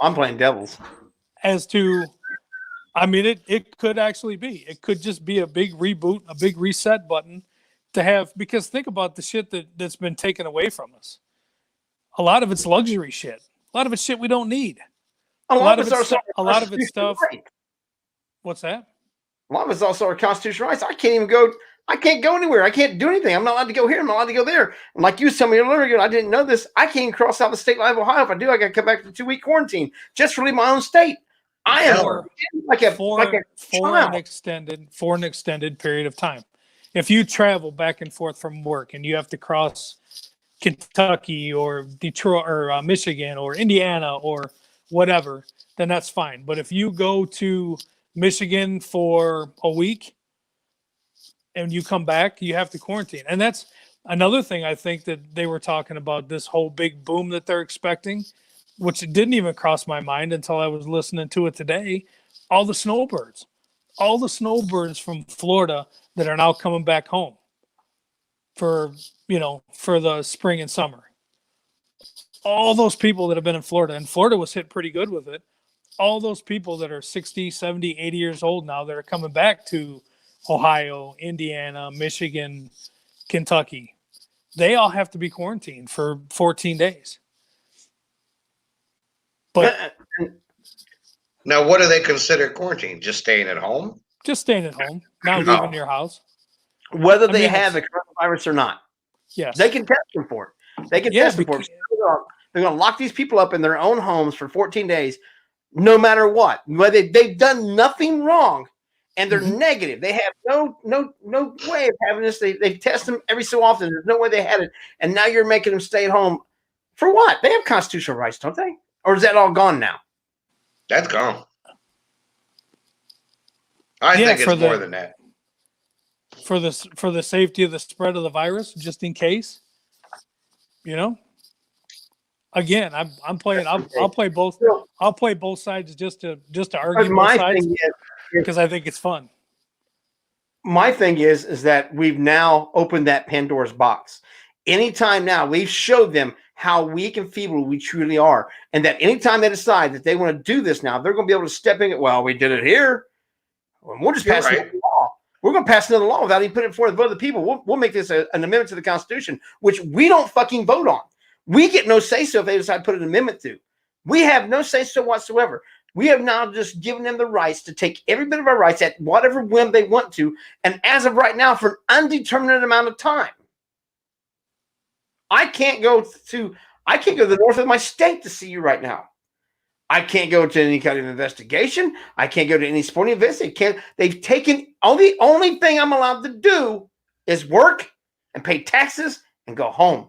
S2: I'm playing devils.
S3: It could actually be. It could just be a big reboot, a big reset button to have, because think about the shit that's been taken away from us. A lot of it's luxury shit. A lot of it's shit we don't need. A lot of it's stuff. Right. What's that?
S2: A lot of it's also our constitutional rights. I can't go anywhere. I can't do anything. I'm not allowed to go here. I'm not allowed to go there. And like you told me earlier, I didn't know this. I can't cross out the state line of Ohio. If I do, I got to come back to 2-week quarantine just for leaving my own state. I am for an extended period of time. If you travel back and forth from work and you have to cross Kentucky or Detroit or Michigan or Indiana or whatever, then that's fine. But if you go to Michigan for a week and you come back, you have to quarantine. And that's another thing I think that they were talking about, this whole big boom that they're expecting, which didn't even cross my mind until I was listening to it today. All the snowbirds from Florida that are now coming back home for the spring and summer. All those people that have been in Florida, and Florida was hit pretty good with it. All those people that are 60, 70, 80 years old now that are coming back to Ohio, Indiana, Michigan, Kentucky, they all have to be quarantined for 14 days. But
S5: now, what do they consider quarantine? Just staying at home?
S3: Just staying at home, not leaving your house.
S2: Whether they have the coronavirus or not.
S3: Yes.
S2: They can test them for it. They can test them for it. They're going to lock these people up in their own homes for 14 days, no matter what. Whether they've done nothing wrong and they're negative. They have no way of having this. They test them every so often. There's no way they had it. And now you're making them stay at home. For what? They have constitutional rights, don't they? Or is that all gone now?
S5: That's gone. I think it's more than that.
S3: For the safety of the spread of the virus, just in case. Again, I'm playing. I'll play both. I'll play both sides just to argue both sides because I think it's fun.
S2: My thing is that we've now opened that Pandora's box. Anytime now, we've showed them how weak and feeble we truly are, and that anytime they decide that they want to do this now, they're going to be able to step in. Well, we did it here. We'll just pass another law. We're going to pass another law without even putting it before the vote of the people. We'll make this an amendment to the Constitution, which we don't fucking vote on. We get no say-so if they decide to put an amendment to. We have no say-so whatsoever. We have now just given them the rights to take every bit of our rights at whatever whim they want to, and as of right now, for an undetermined amount of time. I can't go to the north of my state to see you right now. I can't go to any kind of investigation. I can't go to any sporting events. They've taken the only thing I'm allowed to do is work and pay taxes and go home.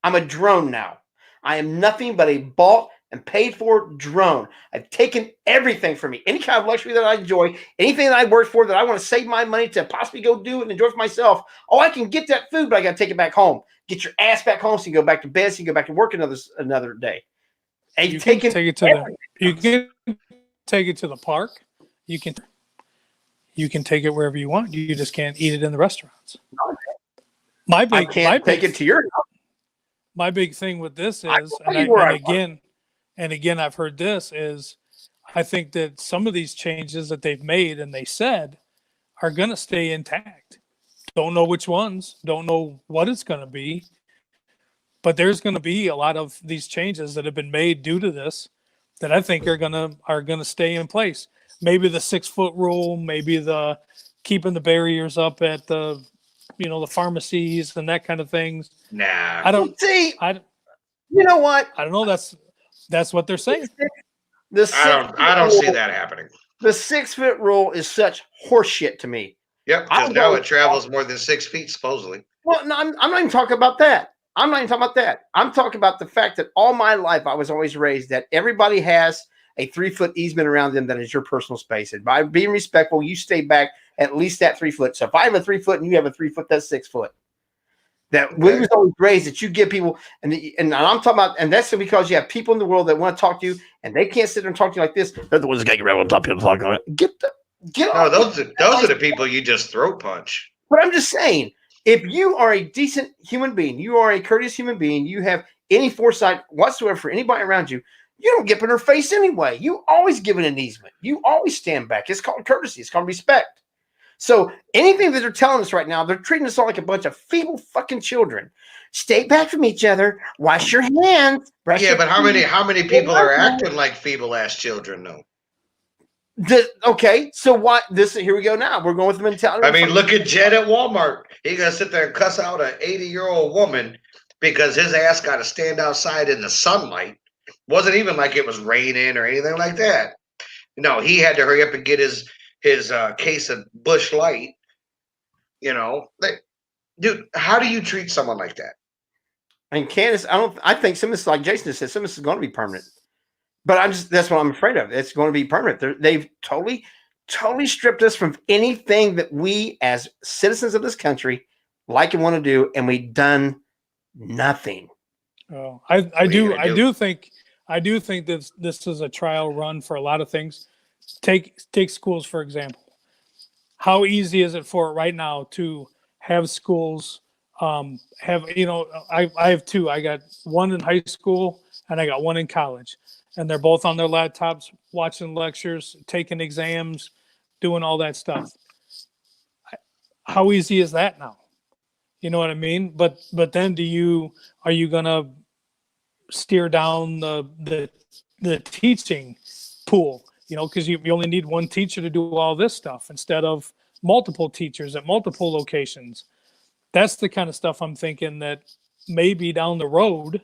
S2: I'm a drone now. I am nothing but a bought and paid for drone. I've taken everything from me. Any kind of luxury that I enjoy, anything that I work for that I want to save my money to possibly go do and enjoy for myself. Oh, I can get that food, but I got to take it back home. Get your ass back home so you can go back to bed, so you can go back to work another day. And
S3: you can take it to the park. You you can take it wherever you want. You just can't eat it in the restaurants. My
S2: I
S3: big,
S2: can't take it to your house.
S3: my big thing with this
S2: I
S3: is,
S2: will
S3: and,
S2: tell you where I
S3: and again, I've heard this is, I think that some of these changes that they've made and they said are going to stay intact. Don't know which ones, don't know what it's going to be, but there's going to be a lot of these changes that have been made due to this that I think are going to stay in place. Maybe the 6-foot rule, maybe the keeping the barriers up at the, the pharmacies and that kind of things.
S5: Nah.
S3: I don't
S2: See,
S3: I
S2: you know what?
S3: I don't know. That's what they're saying.
S5: I don't see that happening.
S2: The 6-foot rule is such horseshit to me.
S5: Yep, because now it travels more than 6 feet, supposedly.
S2: Well, no, I'm not even talking about that. I'm talking about the fact that all my life I was always raised that everybody has a 3-foot easement around them that is your personal space. And by being respectful, you stay back at least that 3 foot. So if I have a 3 foot and you have a 3 foot, that's 6 foot. That we was always raised that you give people, and I'm talking about, and that's because you have people in the world that want to talk to you, and they can't sit there and talk to you like this. They're the ones that get you around on top of you. Get
S5: No,
S2: off.
S5: those are the people you just throat punch.
S2: But I'm just saying, if you are a decent human being, you are a courteous human being, you have any foresight whatsoever for anybody around you, you don't get in their face anyway. You always give an easement. You always stand back. It's called courtesy. It's called respect. So anything that they're telling us right now, they're treating us all like a bunch of feeble fucking children. Stay back from each other. Wash your hands.
S5: Yeah, but how many people are acting like feeble ass children though?
S2: Okay, so what? Here we go. Now we're going with the mentality.
S5: I mean, look at Jed at Walmart. He gonna sit there and cuss out an 80-year-old woman because his ass got to stand outside in the sunlight. Wasn't even like it was raining or anything like that. No, he had to hurry up and get his case of Busch Light. Dude, how do you treat someone like that?
S2: And Candace, I think some of this, like Jason said, some of this is going to be permanent. But that's what I'm afraid of. It's going to be permanent. They've totally stripped us from anything that we as citizens of this country like and want to do, and we've done nothing.
S3: Oh, I do think that this is a trial run for a lot of things. Take schools, for example. How easy is it for it right now to have schools I have two. I got one in high school and I got one in college. And they're both on their laptops, watching lectures, taking exams, doing all that stuff. How easy is that now? You know what I mean? But then are you gonna steer down the teaching pool? Because you only need one teacher to do all this stuff instead of multiple teachers at multiple locations. That's the kind of stuff I'm thinking that maybe down the road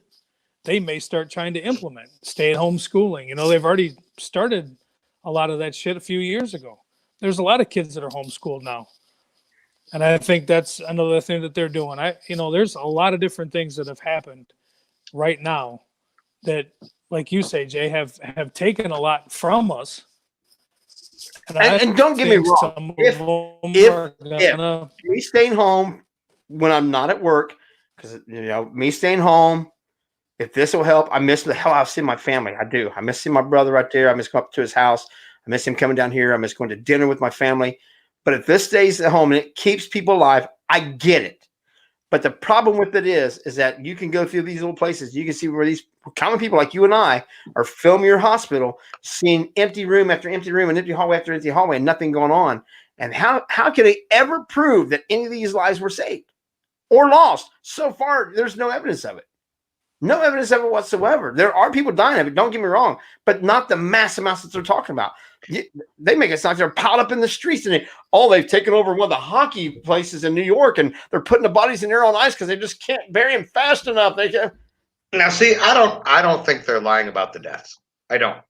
S3: they may start trying to implement. Stay-at-home schooling. They've already started a lot of that shit a few years ago. There's a lot of kids that are homeschooled now. And I think that's another thing that they're doing. There's a lot of different things that have happened right now that, like you say, Jay, have taken a lot from us.
S2: And don't get me wrong. If me staying home when I'm not at work, because me staying home, if this will help, I miss the hell out of seeing my family. I do. I miss seeing my brother right there. I miss going up to his house. I miss him coming down here. I miss going to dinner with my family. But if this stays at home and it keeps people alive, I get it. But the problem with it is that you can go through these little places. You can see where these common people like you and I are filming your hospital, seeing empty room after empty room and empty hallway after empty hallway and nothing going on. And how can they ever prove that any of these lives were saved or lost? So far, there's no evidence of it. No evidence of it whatsoever. There are people dying of it, don't get me wrong, but not the mass amounts that they're talking about. They make it sound like they're piled up in the streets and they've taken over one of the hockey places in New York and they're putting the bodies in there on ice because they just can't bury them fast enough. They can.
S5: Now, see, I don't think they're lying about the deaths. I don't.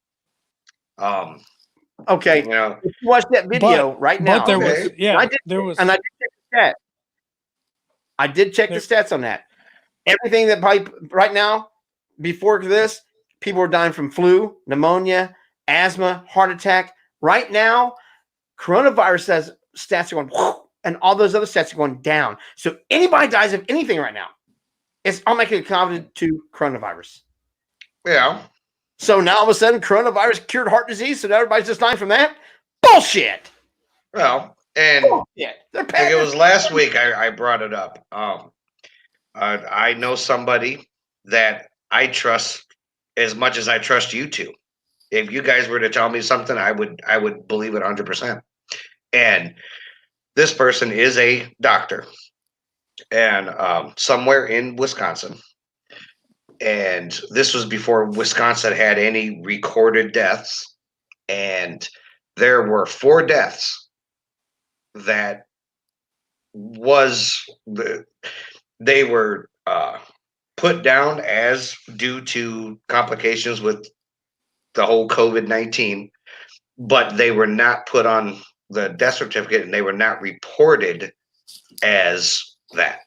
S2: Okay. If you watch that video right now.
S3: But there was,
S2: and I did check the stats. I did check the stats on that. Everything that right now, before this, people are dying from flu, pneumonia, asthma, heart attack. Right now, coronavirus stats are going, and all those other stats are going down. So anybody dies of anything right now, it's automatically connected to coronavirus.
S5: Yeah.
S2: So now all of a sudden, coronavirus cured heart disease, so now everybody's just dying from that? Bullshit.
S5: Well, and
S2: Yeah, they're
S5: like it
S2: packing.
S5: was last week I brought it up. I know somebody that I trust as much as I trust you two. If you guys were to tell me something, I would believe it 100%. And this person is a doctor, and somewhere in Wisconsin. And this was before Wisconsin had any recorded deaths, and there were 4 deaths that was they were put down as due to complications with the whole COVID-19, but they were not put on the death certificate and they were not reported as that.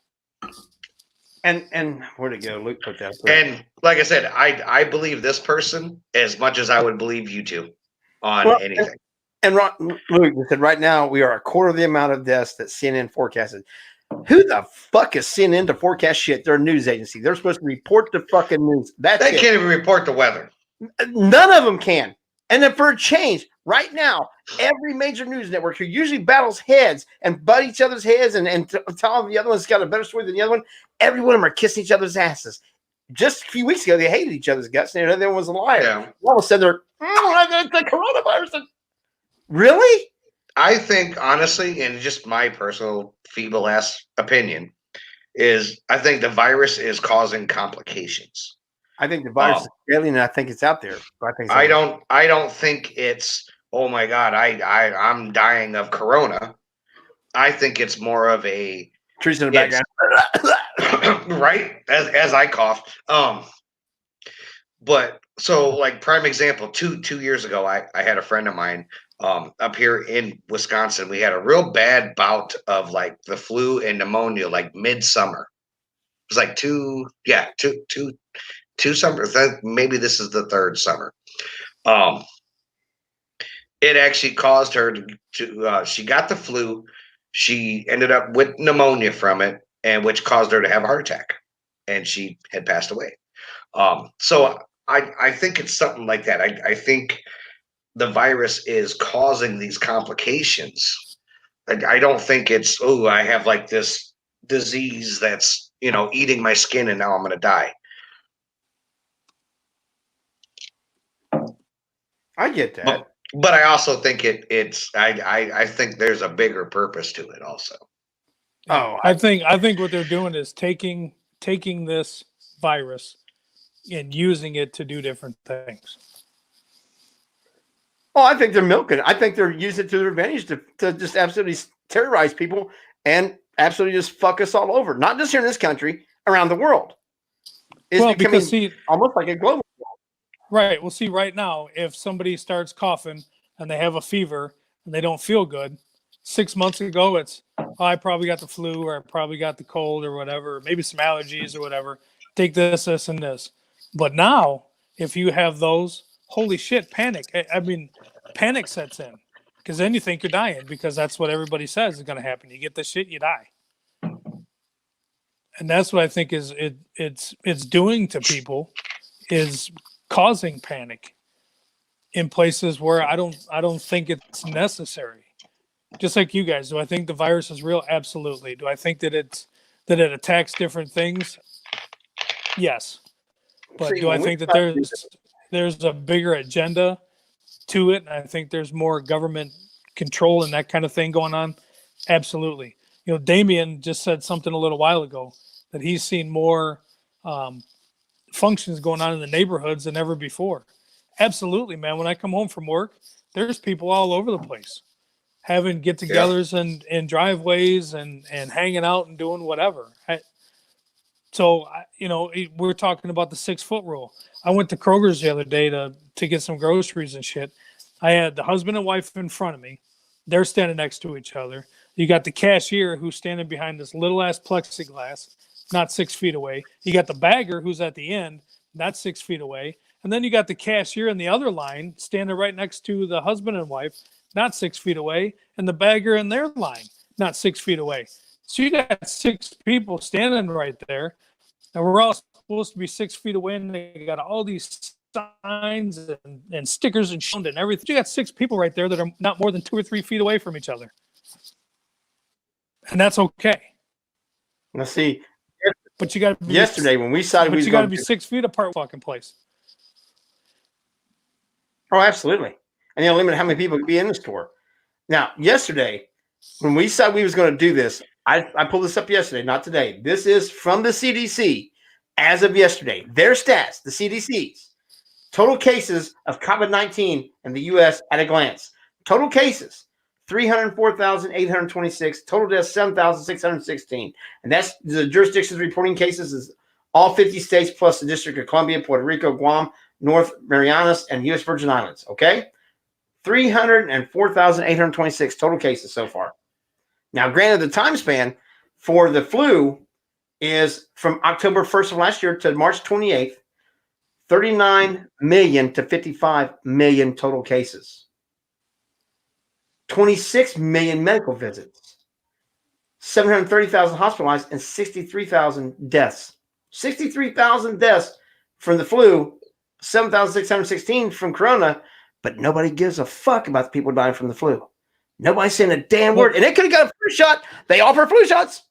S2: And where'd it go? Luke put that up.
S5: And like I said, I believe this person as much as I would believe you two on
S2: Well,
S5: anything.
S2: And Luke said, right now we are a quarter of the amount of deaths that CNN forecasted. Who the fuck is CNN to forecast shit? They're a news agency. They're supposed to report the fucking news. That's
S5: They
S2: it.
S5: can't even report the weather.
S2: None of them can. And then for a change, right now, every major news network who usually battles heads and butt each other's heads and tell the other one's got a better story than the other one, every one of them are kissing each other's asses. Just a few weeks ago, they hated each other's guts and the other one was a liar.
S5: Yeah.
S2: All of a sudden, they're, the coronavirus. Really?
S5: I think, honestly, and just my personal feeble ass opinion, is I think the virus is causing complications.
S2: I think the virus is alien, and I think it's out there.
S5: I don't think it's, oh my God, I'm dying of corona. I think it's more of a
S2: trees in the background.
S5: right? As I cough. But so like prime example, two years ago, I had a friend of mine up here in Wisconsin. We had a real bad bout of like the flu and pneumonia, like midsummer. It was like two summers. Maybe this is the 3rd summer. It actually caused her to she got the flu. She ended up with pneumonia from it, and which caused her to have a heart attack, and she had passed away. So I think it's something like that. I think the virus is causing these complications. I don't think it's, oh, I have like this disease that's, eating my skin and now I'm going to die.
S2: I get that.
S5: But I also think I think there's a bigger purpose to it also.
S2: Oh,
S3: I think what they're doing is taking this virus and using it to do different things.
S2: well, I think they're milking it. I think they're using it to their advantage to just absolutely terrorize people and absolutely just fuck us all over. Not just here in this country, around the world. It's
S3: Well,
S2: becoming
S3: because see,
S2: almost like a global.
S3: right. Well, see, right now, if somebody starts coughing and they have a fever and they don't feel good, 6 months ago, it's, oh, I probably got the flu or I probably got the cold or whatever, or maybe some allergies or whatever. Take this, this, and this. But now, if you have those, holy shit, panic. I mean, panic sets in because then you think you're dying because that's what everybody says is going to happen. You get this shit, you die. And that's what I think is it's doing to people is causing panic in places where I don't think it's necessary. Just like you guys, do I think the virus is real? Absolutely. Do I think that it attacks different things? Yes. But do I think that there's a bigger agenda to it? I think there's more government control and that kind of thing going on. Absolutely. Damien just said something a little while ago that he's seen more functions going on in the neighborhoods than ever before. Absolutely, man. When I come home from work, there's people all over the place having get-togethers and driveways and hanging out and doing whatever. We're talking about the 6-foot rule. I went to Kroger's the other day to get some groceries and shit. I had the husband and wife in front of me. They're standing next to each other. You got the cashier who's standing behind this little ass plexiglass, not 6 feet away. You got the bagger who's at the end, not 6 feet away. And then you got the cashier in the other line standing right next to the husband and wife, not 6 feet away, and the bagger in their line, not 6 feet away. So you got 6 people standing right there, and we're all supposed to be 6 feet away, and they got all these signs and stickers and everything. You got 6 people right there that are not more than 2 or 3 feet away from each other. And that's okay.
S2: Let's see.
S3: But you got to be
S2: Yesterday when we decided
S3: but
S2: we
S3: you
S2: was
S3: got to
S2: going
S3: be 6 feet apart fucking place.
S2: Oh, absolutely. And you limit how many people could be in the store. Now, yesterday, when we decided we was going to do this, I pulled this up yesterday, not today. This is from the CDC as of yesterday. Their stats, the CDC's total cases of COVID-19 in the U.S. at a glance. Total cases, 304,826. Total deaths, 7,616. And that's the jurisdictions reporting cases is all 50 states plus the District of Columbia, Puerto Rico, Guam, North Marianas, and U.S. Virgin Islands. Okay? 304,826 total cases so far. Now, granted, the time span for the flu is from October 1st of last year to March 28th, 39 million to 55 million total cases, 26 million medical visits, 730,000 hospitalized, and 63,000 deaths. 63,000 deaths from the flu, 7,616 from corona, but nobody gives a fuck about the people dying from the flu. Nobody's saying a damn word. And they could have got a flu shot. They offer flu shots.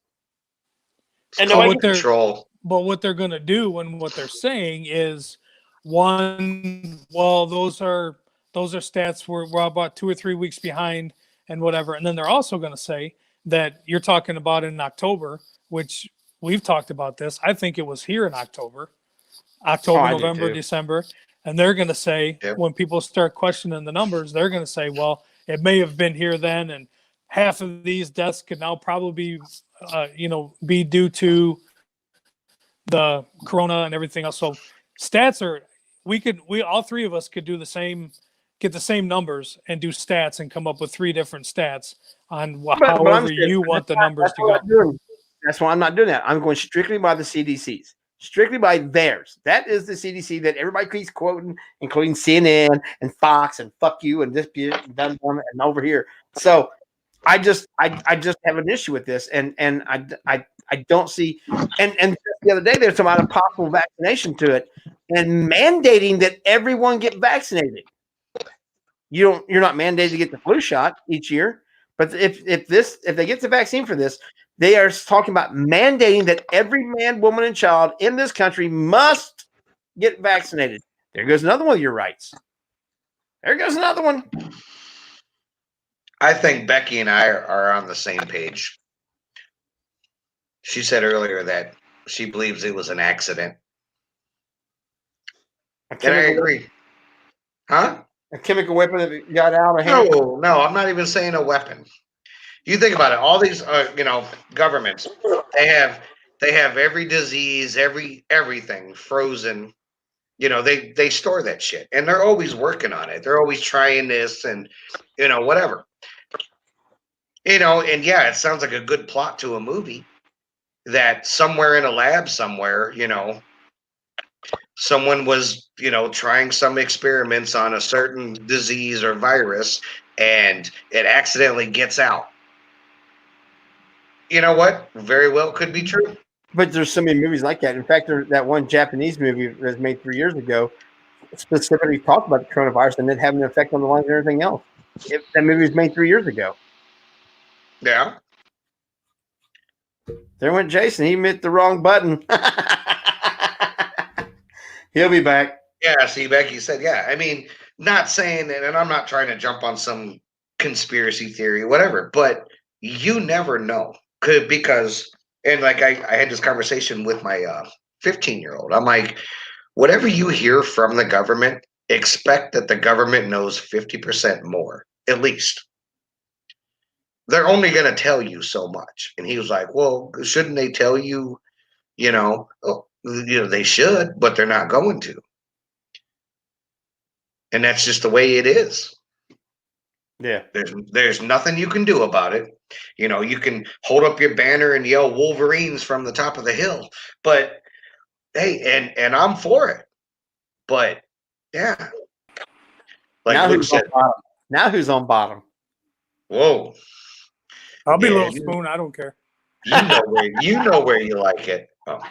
S2: And nobody
S5: Control.
S3: But what they're going to do and what they're saying is those are stats we're about 2 or 3 weeks behind and whatever. And then they're also going to say that you're talking about in October, which we've talked about this. I think it was here in October, November, December. And they're going to say, when people start questioning the numbers, they're going to say, well, it may have been here then, and half of these deaths could now probably be due to the corona and everything else. So stats are, we all 3 of us could do get the same numbers and do stats and come up with 3 different stats on however you want the numbers to go.
S2: That's why I'm not doing that. I'm going strictly by the CDC's. Strictly by theirs. That is the CDC that everybody keeps quoting, including CNN and Fox and fuck you and this and over here. So I just have an issue with this, and I don't see. And the other day there's some out of possible vaccination to it, and mandating that everyone get vaccinated. You're not mandated to get the flu shot each year, but if they get the vaccine for this. They are talking about mandating that every man, woman, and child in this country must get vaccinated. There goes another one of your rights. There goes another one.
S5: I think Becky and I are on the same page. She said earlier that she believes it was an accident. And I agree. Huh?
S2: A chemical weapon that got out of hand?
S5: No, I'm not even saying a weapon. You think about it. All these, governments, they have every disease, everything frozen. They store that shit, and they're always working on it. They're always trying this, and whatever. And yeah, it sounds like a good plot to a movie. That somewhere in a lab somewhere, someone was, trying some experiments on a certain disease or virus, and it accidentally gets out. You know what? Very well could be true.
S2: But there's so many movies like that. In fact, there's that one Japanese movie that was made 3 years ago specifically talked about the coronavirus and it having an effect on the lungs and everything else. That movie was made 3 years ago.
S5: Yeah.
S2: There went Jason. He hit the wrong button. He'll be back.
S5: Yeah, see, Becky said, yeah. I mean, not saying that, and I'm not trying to jump on some conspiracy theory, whatever, but you never know. Because, and like I had this conversation with my 15-year-old. I'm like, whatever you hear from the government, expect that the government knows 50% more, at least. They're only going to tell you so much. And he was like, well, shouldn't they tell you, they should, but they're not going to. And that's just the way it is.
S2: Yeah.
S5: There's nothing you can do about it. You can hold up your banner and yell Wolverines from the top of the hill. But hey, and I'm for it. But yeah. Like
S2: now
S5: Luke said.
S2: Who's on bottom?
S5: Whoa.
S3: I'll be Little Spoon. I don't care.
S5: You know where you like it. Oh.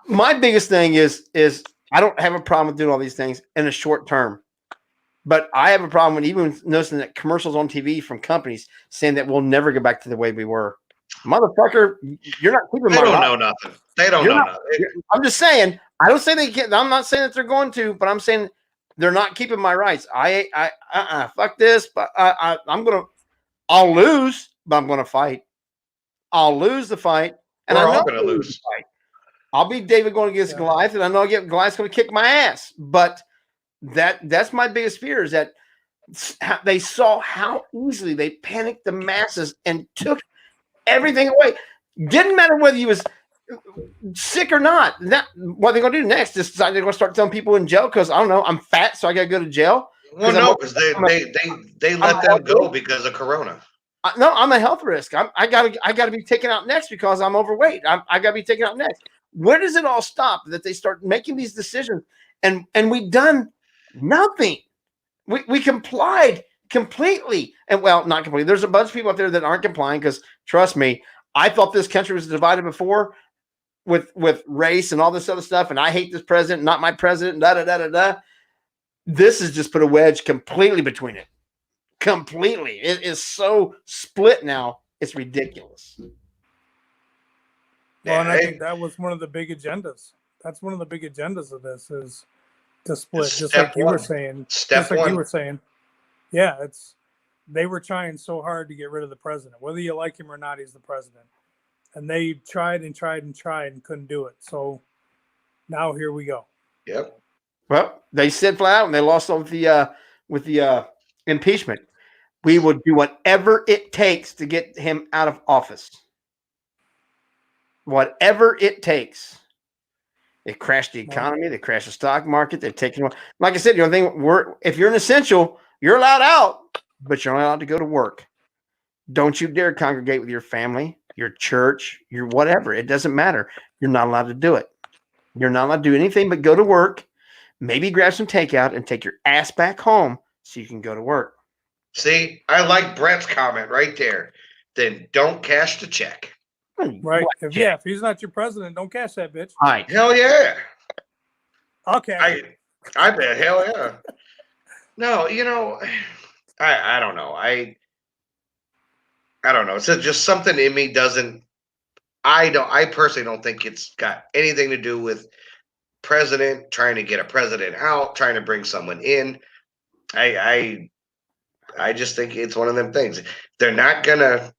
S2: My biggest thing is I don't have a problem with doing all these things in the short term, but I have a problem with even noticing that commercials on TV from companies saying that we'll never get back to the way we were. Motherfucker, you're not keeping
S5: They
S2: my
S5: don't
S2: rights.
S5: know nothing. They don't
S2: You're
S5: know
S2: not-
S5: nothing.
S2: I'm just saying. I don't say they can't. I'm not saying that they're going to, but I'm saying they're not keeping my rights. Fuck this. But I'll lose, but I'm gonna fight. I'll lose the fight, and
S5: We're
S2: I know
S5: all going to
S2: I'll
S5: lose.
S2: the fight. I'll be David going against
S3: Yeah.
S2: Goliath, and I know Goliath's going to kick my ass. But that's my biggest fear is that they saw how easily they panicked the masses and took everything away. Didn't matter whether you was sick or not. What they're going to do next is decide they're going to start telling people in jail because I don't know, I'm fat, so I got to go to jail.
S5: Well, no, because they let them go because of Corona.
S2: No, I'm a health risk. I gotta be taken out next because I'm overweight. I gotta be taken out next. Where does it all stop? That they start making these decisions, and we've done nothing. We complied completely, and well, not completely. There's a bunch of people out there that aren't complying because trust me, I thought this country was divided before with race and all this other stuff, and I hate this president, not my president. Da da da da da. This has just put a wedge completely between it. Completely. It is so split now. It's ridiculous.
S3: Well, and I
S5: Yeah,
S3: think that was one of the big agendas. That's one of the big agendas of this is to split,
S5: It's
S3: just
S5: step
S3: like you
S5: one.
S3: were saying.
S5: Step
S3: Just like
S5: one.
S3: you were saying. Yeah, they were trying so hard to get rid of the president. Whether you like him or not, he's the president. And they tried and tried and tried and couldn't do it. So now here we go.
S5: Yep.
S2: Well, they said flat out when they lost with the impeachment, we will do whatever it takes to get him out of office. Whatever it takes. They crashed the economy. They crashed the stock market. They're taking, like I said, the only thing if you're an essential, you're allowed out, but you're only allowed to go to work. Don't you dare congregate with your family, your church, your whatever. It doesn't matter. You're not allowed to do it. You're not allowed to do anything but go to work, maybe grab some takeout and take your ass back home so you can go to work.
S5: See, I like Brett's comment right there. Then don't cash the check.
S3: Right. If he's not your president, don't cash that bitch.
S2: All right.
S5: Hell yeah.
S3: Okay.
S5: I bet. Hell yeah. No, I don't know. I don't know. It's just something in me doesn't. I personally don't think it's got anything to do with president trying to get a president out, trying to bring someone in. I just think it's one of them things. They're not gonna.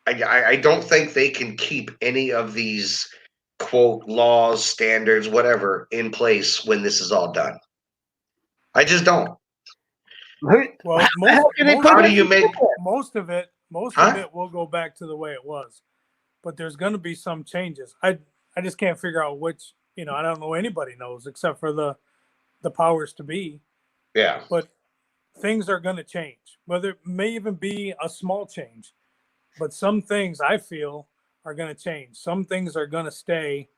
S5: I don't think they can keep any of these quote laws, standards, whatever in place when this is all done. I just don't.
S3: Well,
S5: How do you make?
S3: most of it
S5: Huh?
S3: will go back to the way it was. But there's going to be some changes. I just can't figure out which, I don't know anybody knows except for the powers to be.
S5: Yeah.
S3: But things are going to change. Whether it may even be a small change. But some things I feel are going to change. Some things are going to stay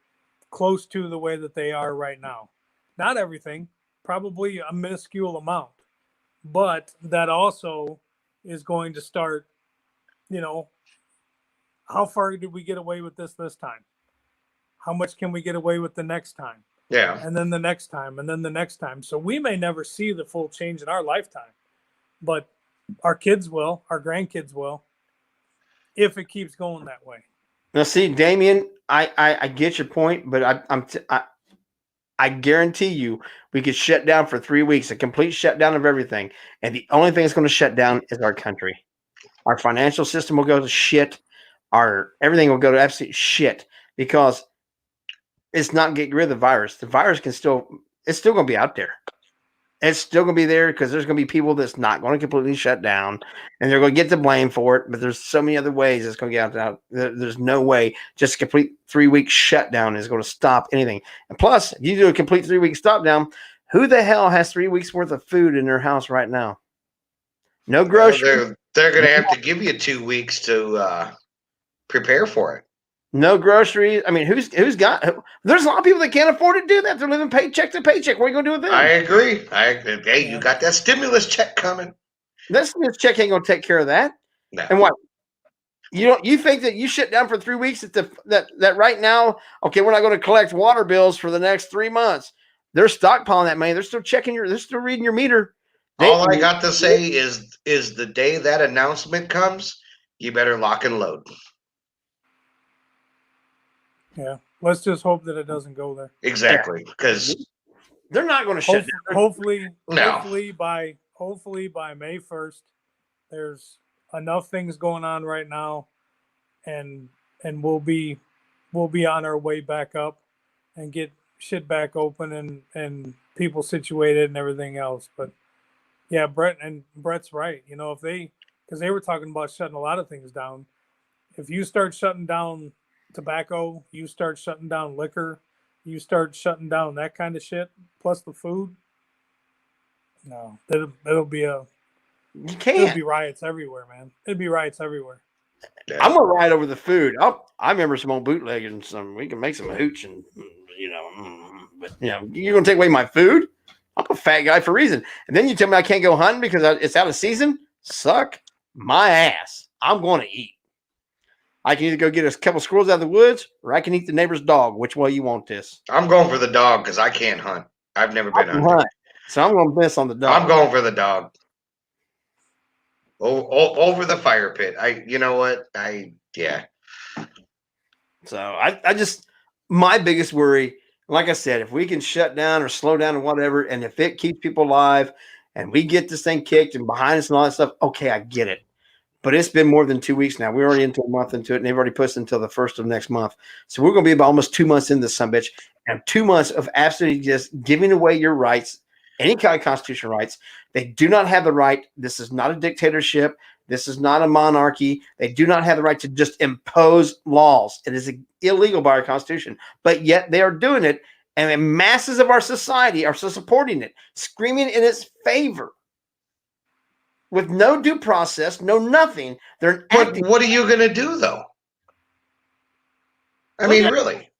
S3: close to the way that they are right now. Not everything, probably a minuscule amount. But that also is going to start, how far did we get away with this time? How much can we get away with the next time?
S5: Yeah.
S3: And then the next time, and then the next time. So we may never see the full change in our lifetime, but our kids will, our grandkids will, if it keeps going that way.
S2: Now, see, Damien, I get your point, but I guarantee you we could shut down for 3 weeks, a complete shutdown of everything. And the only thing that's going to shut down is our country. Our financial system will go to shit. Everything will go to absolute shit because it's not getting rid of the virus. The virus it's still going to be out there. It's still going to be there because there's going to be people that's not going to completely shut down and they're going to get the blame for it. But there's so many other ways it's going to get out. There's no way just a complete 3 week shutdown is going to stop anything. And plus, if you do a complete 3 week stop down, who the hell has 3 weeks worth of food in their house right now? No groceries.
S5: They're going to have to give you 2 weeks to prepare for it.
S2: No groceries. I mean, who's got? There's a lot of people that can't afford to do that. They're living paycheck to paycheck. What are you gonna do with them?
S5: I agree. Hey, you got that stimulus check coming.
S2: This check ain't gonna take care of that.
S5: No.
S2: And what? You think that you shut down for 3 weeks that right now, okay, we're not going to collect water bills for the next 3 months. They're stockpiling that money. They're still they're still reading your meter.
S5: All I got to say is the day that announcement comes, you better lock and load.
S3: Yeah. Let's just hope that it doesn't go there.
S5: Exactly, because
S2: they're not going to shut down.
S3: Hopefully
S5: No.
S3: hopefully by May 1st, there's enough things going on right now, and we'll be on our way back up and get shit back open and people situated and everything else. But yeah, Brett's right. You know, because they were talking about shutting a lot of things down. If you start shutting down tobacco, you start shutting down liquor, you start shutting down that kind of shit, plus the food. No, it'll be riots everywhere, man. It'd be riots everywhere.
S2: I'm gonna ride over the food. I remember some old bootlegging and some. We can make some hooch and but you're gonna take away my food. I'm a fat guy for a reason. And then you tell me I can't go hunting because it's out of season. Suck my ass. I'm going to eat. I can either go get a couple squirrels out of the woods, or I can eat the neighbor's dog. Which way you want this?
S5: I'm going for the dog because I can't hunt. I've never been hunting.
S2: So I'm going to miss on the dog.
S5: I'm going for the dog. Over the fire pit. You know what? Yeah.
S2: So I just, my biggest worry, like I said, if we can shut down or slow down or whatever, and if it keeps people alive and we get this thing kicked and behind us and all that stuff, okay, I get it. But it's been more than 2 weeks now. We're already into a month into it, and they've already pushed until the 1st of next month. So we're going to be about almost 2 months into this sumbitch, and 2 months of absolutely just giving away your rights, any kind of constitutional rights. They do not have the right. This is not a dictatorship. This is not a monarchy. They do not have the right to just impose laws. It is illegal by our Constitution, but yet they are doing it, and the masses of our society are still supporting it, screaming in its favor. With no due process, no nothing. They're acting.
S5: What are you going to do, though? I mean, really.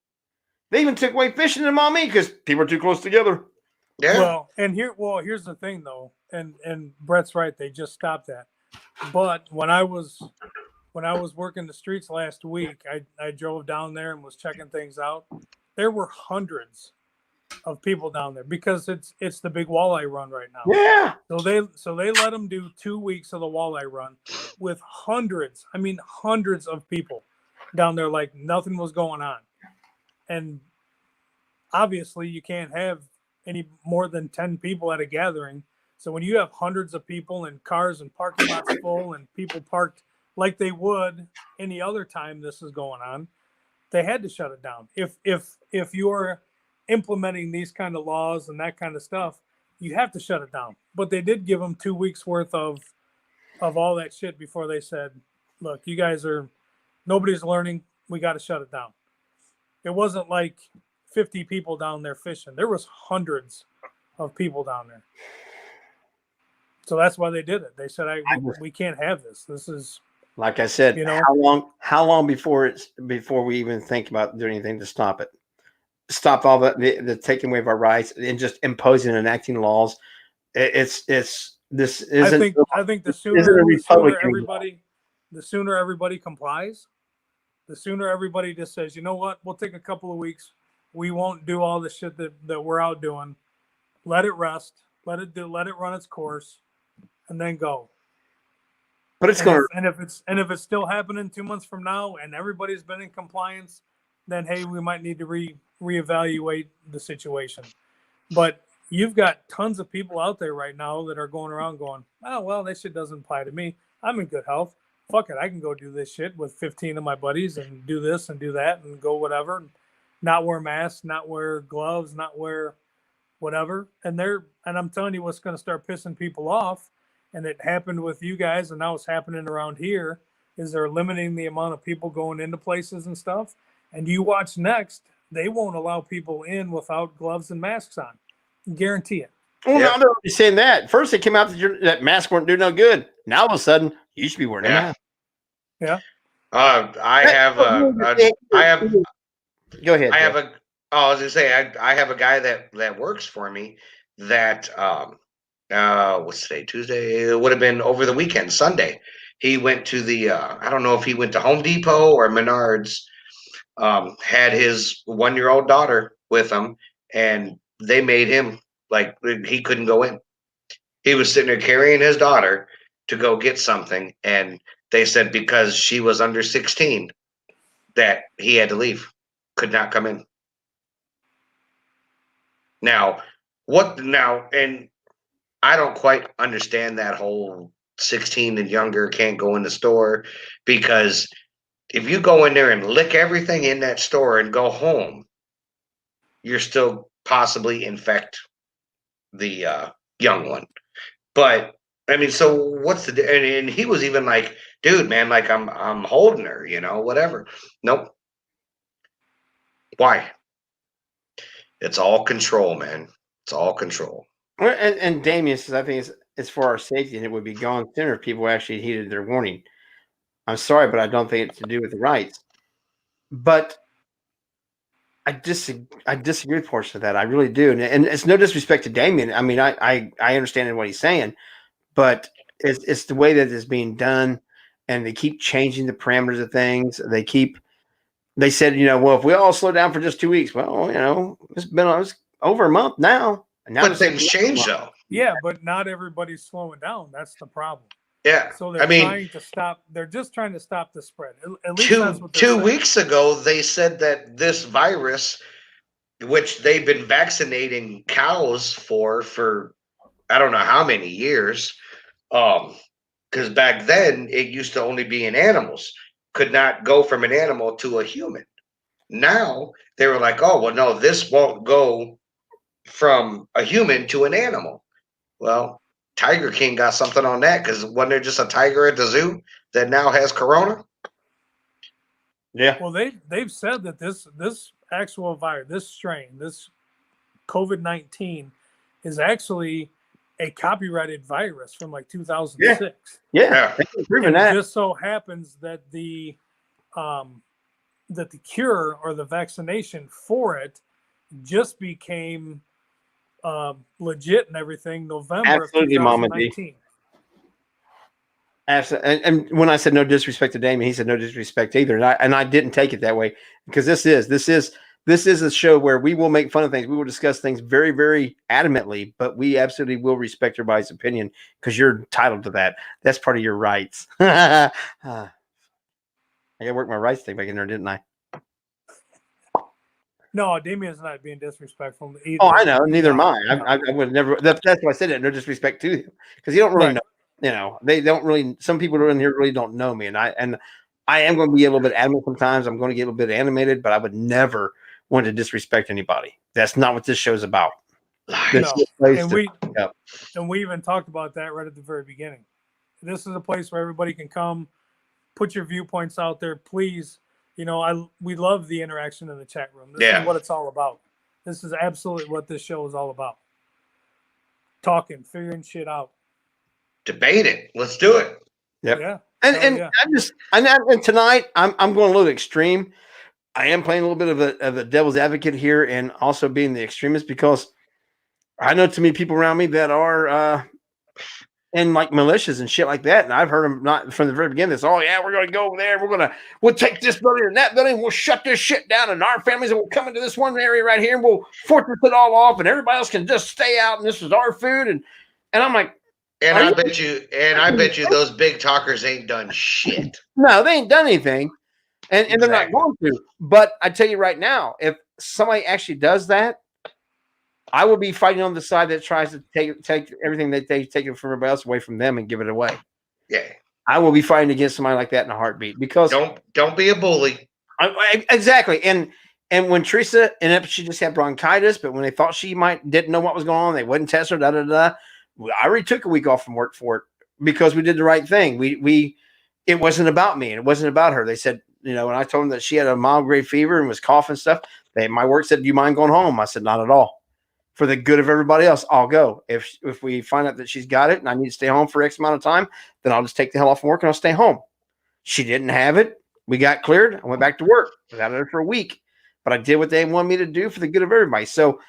S2: They even took away fishing in Maumee because people are too close together.
S5: Yeah.
S3: Here's the thing, though, and Brett's right. They just stopped that. But when I was working the streets last week, I drove down there and was checking things out. There were hundreds of people down there because it's the big walleye run right now.
S2: Yeah.
S3: So they let them do 2 weeks of the walleye run with hundreds of people down there, like nothing was going on. And obviously you can't have any more than 10 people at a gathering. So when you have hundreds of people and cars and parking lots full and people parked like they would any other time this is going on, they had to shut it down. If you're implementing these kind of laws and that kind of stuff, you have to shut it down. But they did give them 2 weeks worth of all that shit before they said, look, you guys nobody's learning. We got to shut it down. It wasn't like 50 people down there fishing. There was hundreds of people down there. So that's why they did it. They said, we can't have this. This is,
S2: like I said, how long before we even think about doing anything to stop it? Stop all the taking away of our rights and just imposing and enacting laws. This isn't.
S3: I think the sooner everybody complies, the sooner everybody just says, you know what, we'll take a couple of weeks. We won't do all the shit that we're out doing. Let it rest. Let it run its course, and then go.
S2: But it's going to.
S3: And if it's still happening 2 months from now, and everybody's been in compliance, then hey, we might need to reevaluate the situation. But you've got tons of people out there right now that are going around going, oh, well, that shit doesn't apply to me. I'm in good health. Fuck it. I can go do this shit with 15 of my buddies and do this and do that and go whatever. Not wear masks, not wear gloves, not wear whatever. And I'm telling you what's going to start pissing people off. And it happened with you guys. And now it's happening around here is they're limiting the amount of people going into places and stuff. And you watch next, they won't allow people in without gloves and masks on. Guarantee it.
S2: Well, now they're already saying that. First, it came out that masks weren't doing no good. Now, all of a sudden, you should be wearing a mask.
S3: Yeah.
S5: I have.
S2: Go ahead.
S5: I was gonna say I have a guy that works for me that what's today? Tuesday. It would have been over the weekend, Sunday. He went to the I don't know if he went to Home Depot or Menards. Had his 1-year-old daughter with him, and they made him like he couldn't go in. He was sitting there carrying his daughter to go get something, and they said because she was under 16 that he had to leave, could not come in. Now, and I don't quite understand that whole 16 and younger can't go in the store, because if you go in there and lick everything in that store and go home, you're still possibly infect the young one. But I mean, so what's and he was even like, dude, man, like I'm holding her, whatever. Nope. Why? It's all control, man. It's all control.
S2: Well, and Damien says, I think it's for our safety, and it would be gone sooner if people actually heeded their warning. I'm sorry, but I don't think it's to do with the rights. But I disagree with portions of that. I really do, and it's no disrespect to Damien. I mean, I understand what he's saying, but it's the way that it's being done, and they keep changing the parameters of things. They said, well, if we all slow down for just 2 weeks, well, it's over a month now. And now
S5: But things change, though.
S3: Yeah, but not everybody's slowing down. That's the problem.
S5: Yeah.
S3: So they're trying to stop. They're just trying to stop the spread. At least that's what
S5: two weeks ago, they said that this virus, which they've been vaccinating cows for I don't know how many years, because back then it used to only be in animals, could not go from an animal to a human. Now they were like, oh, well, no, this won't go from a human to an animal. Well, Tiger King got something on that, because wasn't there just a tiger at the zoo that now has corona?
S2: Yeah.
S3: Well, they've said that this actual virus, this strain, this COVID-19 is actually a copyrighted virus from like 2006.
S2: Yeah. Proven that.
S3: It just so happens that the cure or the vaccination for it just became legit and everything November
S2: Absolutely,
S3: of
S2: Mama
S3: 2019.
S2: D. Absolutely. And when I said no disrespect to Damien, he said no disrespect either. And I didn't take it that way, because this is a show where we will make fun of things. We will discuss things very, very adamantly, but we absolutely will respect everybody's opinion, because you're entitled to that. That's part of your rights. I got to work my rights thing back in there, didn't I?
S3: No, Damien's not being disrespectful either.
S2: Oh, I know. Neither am I. I would never. That's why I said it. No disrespect to him, because you don't really know. They don't really. Some people in here really don't know me, and I am going to be a little bit adamant sometimes. I'm going to get a little bit animated, but I would never want to disrespect anybody. That's not what this show's about.
S3: No. And we even talked about that right at the very beginning. This is a place where everybody can come, put your viewpoints out there, please. We love the interaction in the chat room. This is what it's all about. This is absolutely what this show is all about. Talking, figuring shit out.
S5: Debate it. Let's do it.
S2: Yep.
S3: Yeah.
S2: And tonight I'm going a little extreme. I am playing a little bit of a devil's advocate here, and also being the extremist, because I know too many people around me that are in like militias and shit like that, and I've heard them not from the very beginning. This, oh yeah, we're going to go over there, we'll take this building and that building, we'll shut this shit down, and our families will come into this one area right here, and we'll fortress it all off, and everybody else can just stay out, and this is our food, and I'm like,
S5: and I bet you those big talkers ain't done shit.
S2: No, they ain't done anything, and they're not going to. But I tell you right now, if somebody actually does that, I will be fighting on the side that tries to take everything that they take it from everybody else away from them and give it away.
S5: Yeah,
S2: I will be fighting against somebody like that in a heartbeat, because
S5: don't be a bully.
S2: Exactly. And when Teresa, and she just had bronchitis, but when they thought she didn't know what was going on, they wouldn't test her. I already took a week off from work for it, because we did the right thing. It wasn't about me, and it wasn't about her. They said, when I told them that she had a mild grade fever and was coughing and stuff, my work said, do you mind going home? I said, not at all. For the good of everybody else, I'll go. If we find out that she's got it and I need to stay home for X amount of time, then I'll just take the hell off from work and I'll stay home. She didn't have it. We got cleared. I went back to work. I was out of there for a week, but I did what they wanted me to do for the good of everybody. So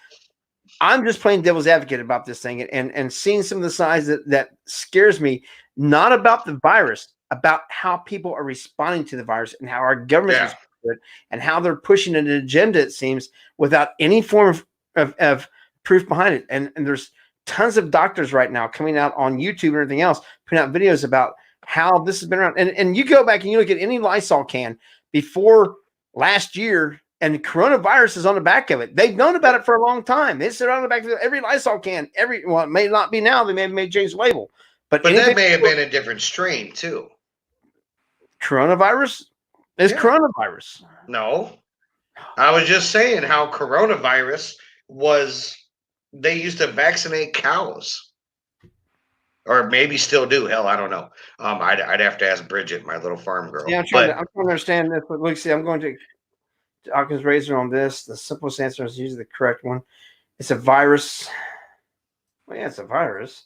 S2: I'm just playing devil's advocate about this thing, and seeing some of the sides that scares me, not about the virus. about how people are responding to the virus and how our government's
S5: Yeah.
S2: responding to it and how they're pushing an agenda, it seems, without any form of proof behind it. And there's tons of doctors right now coming out on YouTube and everything else, putting out videos about how this has been around. And you go back and you look at any Lysol can before last year, and coronavirus is on the back of it. They've known about it for a long time. It's on the back of every Lysol can. Well, it may not be now. They may have made changed the label. But
S5: that may have been a different strain too.
S2: Coronavirus is coronavirus.
S5: No, I was just saying how coronavirus was. They used to vaccinate cows, or maybe still do. Hell, I don't know. I'd have to ask Bridget, my little farm girl.
S2: Yeah, I'm trying to understand this. But look, see, I'm going to Occam's razor on this. The simplest answer is usually the correct one. It's a virus. Well, yeah, it's a virus.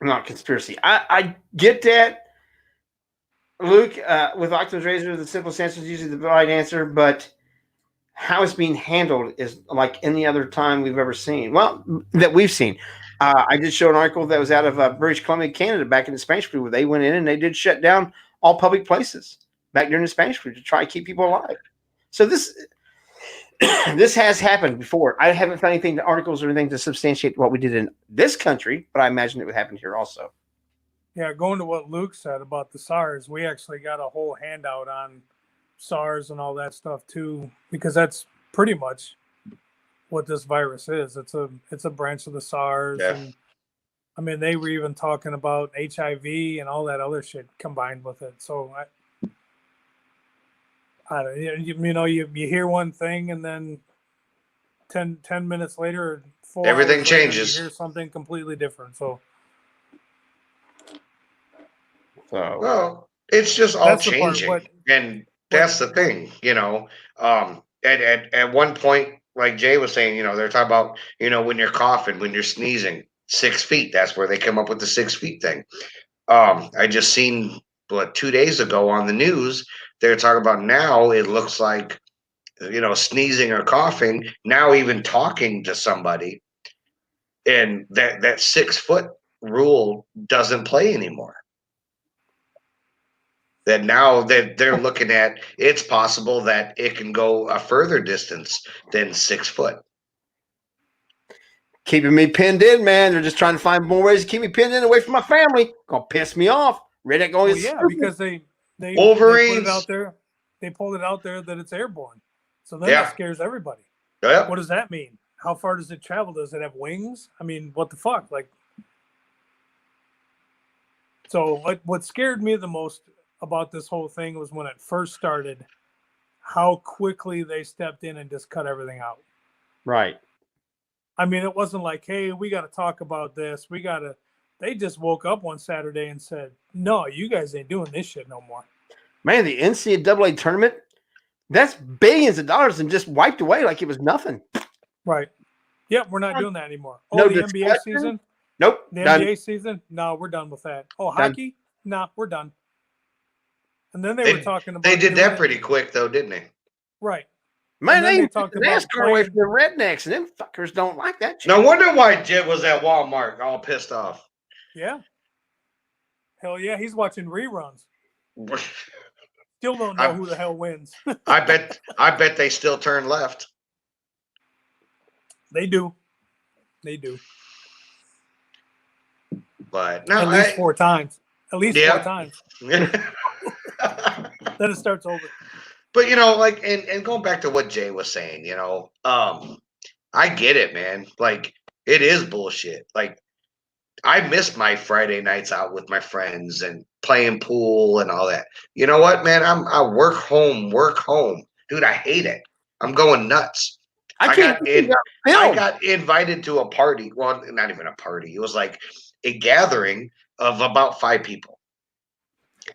S2: Not conspiracy. I get that, Luke. With Occam's razor, the simplest answer is usually the right answer, but how it's being handled is like any other time we've ever seen. Well, that we've seen. I did show an article that was out of British Columbia, Canada, back in the Spanish flu, where they went in and they did shut down all public places back during the Spanish flu to try to keep people alive. So this has happened before. I haven't found anything, articles or anything to substantiate what we did in this country, but I imagine it would happen here also.
S3: Yeah, going to what Luke said about the SARS, we actually got a whole handout on SARS and all that stuff too, because that's pretty much what this virus is. It's a branch of the SARS.
S5: Yeah.
S3: And I mean, they were even talking about HIV and all that other shit combined with it. So I don't, you hear one thing and then 10 minutes later,
S5: Everything changes.
S3: You hear something completely different. So
S5: well, it's just all
S3: That's the part,
S5: changing, and that's the thing, At one point, like Jay was saying, they're talking about, when you're coughing, when you're sneezing, 6 feet. That's where they come up with the 6 feet thing. I just seen 2 days ago on the news, they're talking about now it looks like, sneezing or coughing, now even talking to somebody, and that 6 foot rule doesn't play anymore. That now that they're looking at, it's possible that it can go a further distance than 6 foot.
S2: Keeping me pinned in, man. They're just trying to find more ways to keep me pinned in away from my family. Gonna piss me off. Redneck going.
S3: Well, yeah, because they
S5: Wolverines.
S3: put it out there. They pulled it out there that it's airborne. So then
S5: Yeah.
S3: that scares everybody.
S5: Yeah.
S3: What does that mean? How far does it travel? Does it have wings? I mean, what the fuck? Like, so what scared me the most about this whole thing was when it first started, how quickly they stepped in and just cut everything out.
S2: Right.
S3: I mean, it wasn't like, hey, we got to talk about this. They just woke up one Saturday and said, no, you guys ain't doing this shit no more.
S2: Man, the NCAA tournament, that's billions of dollars and just wiped away like it was nothing.
S3: Right. Yep, we're not doing that anymore. Oh,
S2: No
S3: the NBA
S2: discussion?
S3: season?
S2: Nope.
S3: The
S2: Done.
S3: NBA season? No, we're done with that. Oh,
S2: Done.
S3: hockey? No, we're done. And then they were talking about
S5: They did
S3: doing
S5: that
S3: it-
S5: pretty quick, though, didn't they?
S3: Right.
S2: Man,
S3: And then
S2: they
S3: they
S2: took
S3: talked
S2: the
S3: about
S2: NASCAR away
S3: playing-
S2: from the rednecks, and them fuckers don't like that shit.
S5: No wonder why Jet was at Walmart all pissed off.
S3: Yeah. Hell yeah, he's watching reruns. Still don't know who the hell wins.
S5: I bet they still turn left.
S3: They do. They do.
S5: But no,
S3: At least 4 times. At least
S5: Yeah.
S3: 4 times. Then it starts over.
S5: But and going back to what Jay was saying, I get it, man. Like, it is bullshit. Like, I miss my Friday nights out with my friends and playing pool and all that. You know what, man? I work home. Dude, I hate it. I'm going nuts.
S2: I can't.
S5: I got invited to a party. Well, not even a party. It was like a gathering of about 5 people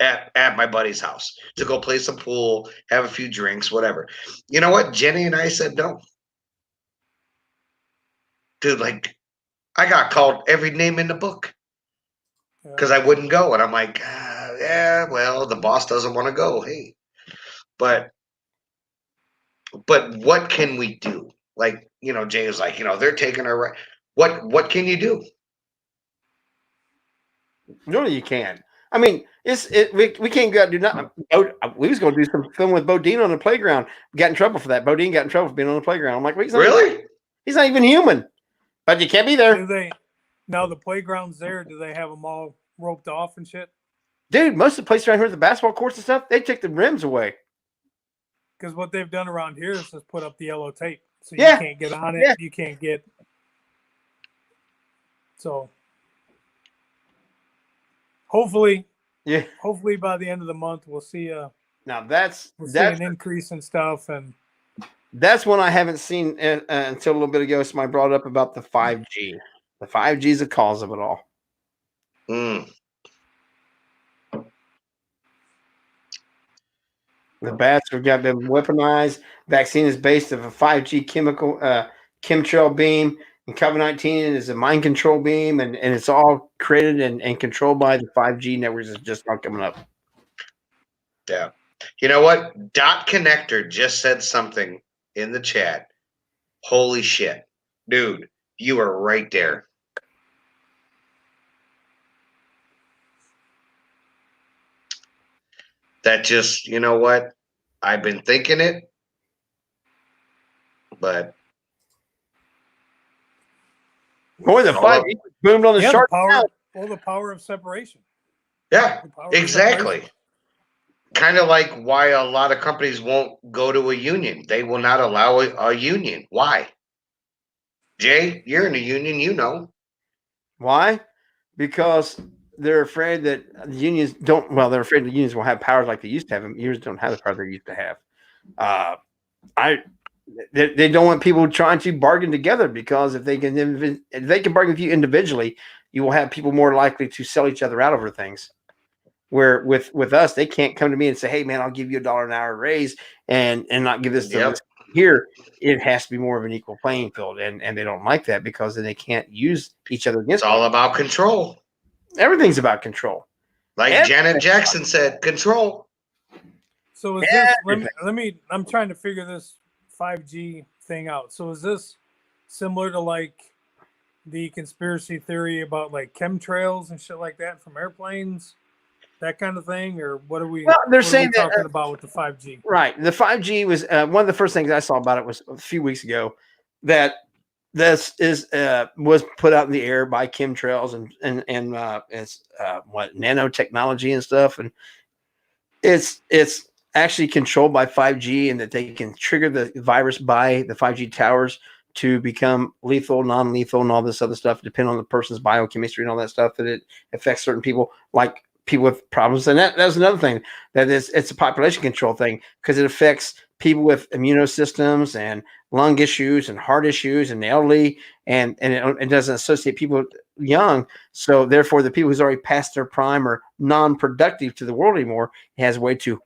S5: at my buddy's house to go play some pool, have a few drinks, whatever. You know what? Jenny and I said no. Dude, like, I got called every name in the book because I wouldn't go. And I'm like, yeah, well, the boss doesn't want to go. Hey, but what can we do? Like, Jay was like, they're taking our right. What can you do?
S2: Really, you can. I mean, we can't go out and do nothing. We was going to do some film with Bodine on the playground. Got in trouble for that. Bodine got in trouble for being on the playground. I'm like, well,
S5: Really?
S2: he's not even human. But you can't be there.
S3: Do they now the playgrounds there? Do they have them all roped off and shit?
S2: Dude, most of the places around here, the basketball courts and stuff, they take the rims away.
S3: Because what they've done around here is just put up the yellow tape, so you
S2: Yeah.
S3: can't get on it.
S2: Yeah.
S3: You can't get. So hopefully by the end of the month we'll see
S2: Now that's
S3: an increase in stuff, and
S2: that's one I haven't seen until a little bit ago. Somebody brought up about the 5G. The 5G is the cause of it all.
S5: Mm.
S2: The bats have got been weaponized. Vaccine is based of a 5G chemtrail beam, and COVID-19 is a mind control beam, and it's all created and controlled by the 5G networks. Is just not coming up.
S5: Yeah. You know what? Dot Connector just said something in the chat. Holy shit. Dude, you are right there. That just, you know what? I've been thinking it, but
S2: Boy, the 5G boomed on the
S3: yeah,
S2: shark.
S3: the power of separation.
S5: yeah,
S3: The power of
S5: exactly.
S3: separation.
S5: Kind of like why a lot of companies won't go to a union. They will not allow a union. Why? Jay, you're in a union, you know.
S2: Why? Because they're afraid that the unions don't. Well, they're afraid the unions will have powers like they used to have. Unions don't have the power they used to have. They don't want people trying to bargain together, because if they can bargain with you individually, you will have people more likely to sell each other out over things. Where with us, they can't come to me and say, "Hey, man, I'll give you $1 an hour raise," and not give this to
S5: Yep.
S2: this. Here, it has to be more of an equal playing field, and they don't like that, because then they can't use each other against.
S5: It's all about control.
S2: Everything's about control.
S5: Like Janet Jackson said, control.
S3: So is this? Let me. I'm trying to figure this 5G thing out. So is this similar to like the conspiracy theory about like chemtrails and shit like that from airplanes, that kind of thing, or what are we?
S2: Well, they're
S3: what
S2: saying
S3: are we
S2: that,
S3: talking about with the 5G.
S2: Right. The 5G was one of the first things I saw about it was a few weeks ago, that this is was put out in the air by chemtrails and it's what nanotechnology and stuff, and it's actually controlled by 5G, and that they can trigger the virus by the 5G towers to become lethal, non-lethal, and all this other stuff, depending on the person's biochemistry and all that stuff, that it affects certain people, like people with problems. And that's another thing, that it's a population control thing, because it affects people with immunosystems and lung issues and heart issues and the elderly, and it doesn't associate people young. So therefore, the people who's already past their prime or non-productive to the world anymore, it has a way to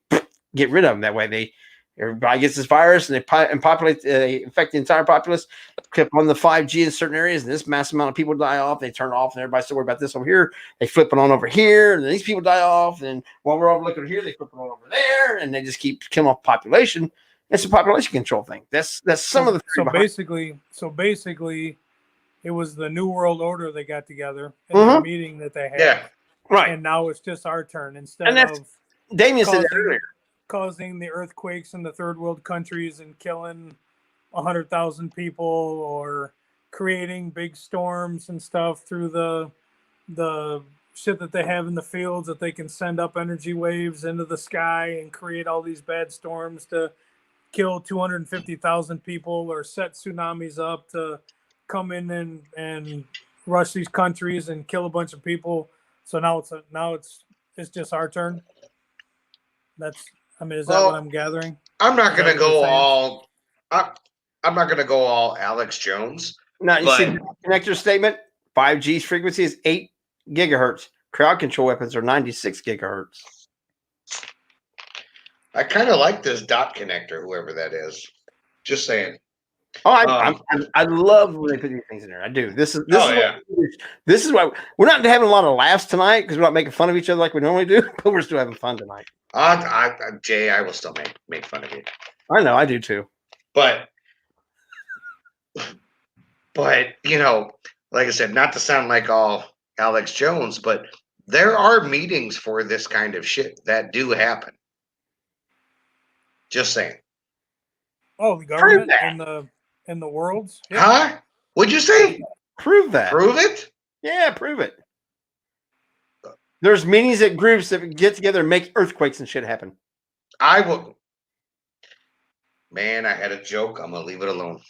S2: get rid of them. That way everybody gets this virus, and they infect the entire populace, clip on the 5G in certain areas, and this massive amount of people die off. They turn it off, and everybody's still worried about this over here. They flip it on over here, and then these people die off. And while we're all looking here, they flip it on over there, and they just keep killing off population. It's a population control thing. That's some of the.
S3: So basically, it was the New World Order they got together in the meeting that they had.
S5: Yeah.
S2: Right.
S3: And now it's just our turn instead of
S2: Damien said that earlier.
S3: Causing the earthquakes in the third world countries and killing 100,000 people, or creating big storms and stuff through the shit that they have in the fields, that they can send up energy waves into the sky and create all these bad storms to kill 250,000 people, or set tsunamis up to come in and rush these countries and kill a bunch of people. So now it's just our turn. Is that what I'm gathering?
S5: I'm not gonna go all. I'm not gonna go all Alex Jones.
S2: Now you see the connector statement. 5G's frequency is 8 gigahertz. Crowd control weapons are 96 gigahertz.
S5: I kind of like this dot connector, whoever that is. Just saying.
S2: Oh, I love when they put these things in there. I do. This is why we're not having a lot of laughs tonight, because we're not making fun of each other like we normally do, but we're still having fun tonight.
S5: Jay, I will still make fun of you.
S2: I know, I do too.
S5: But you know, like I said, not to sound like all Alex Jones, but There are meetings for this kind of shit that do happen. Just saying.
S3: Oh, the government
S2: that.
S3: in the worlds. Yeah.
S5: Huh? What'd you say?
S2: Prove that.
S5: Prove it?
S2: Yeah, prove it. There's meetings at groups that get together and make earthquakes and shit happen.
S5: I will. Man, I had a joke. I'm gonna leave it alone.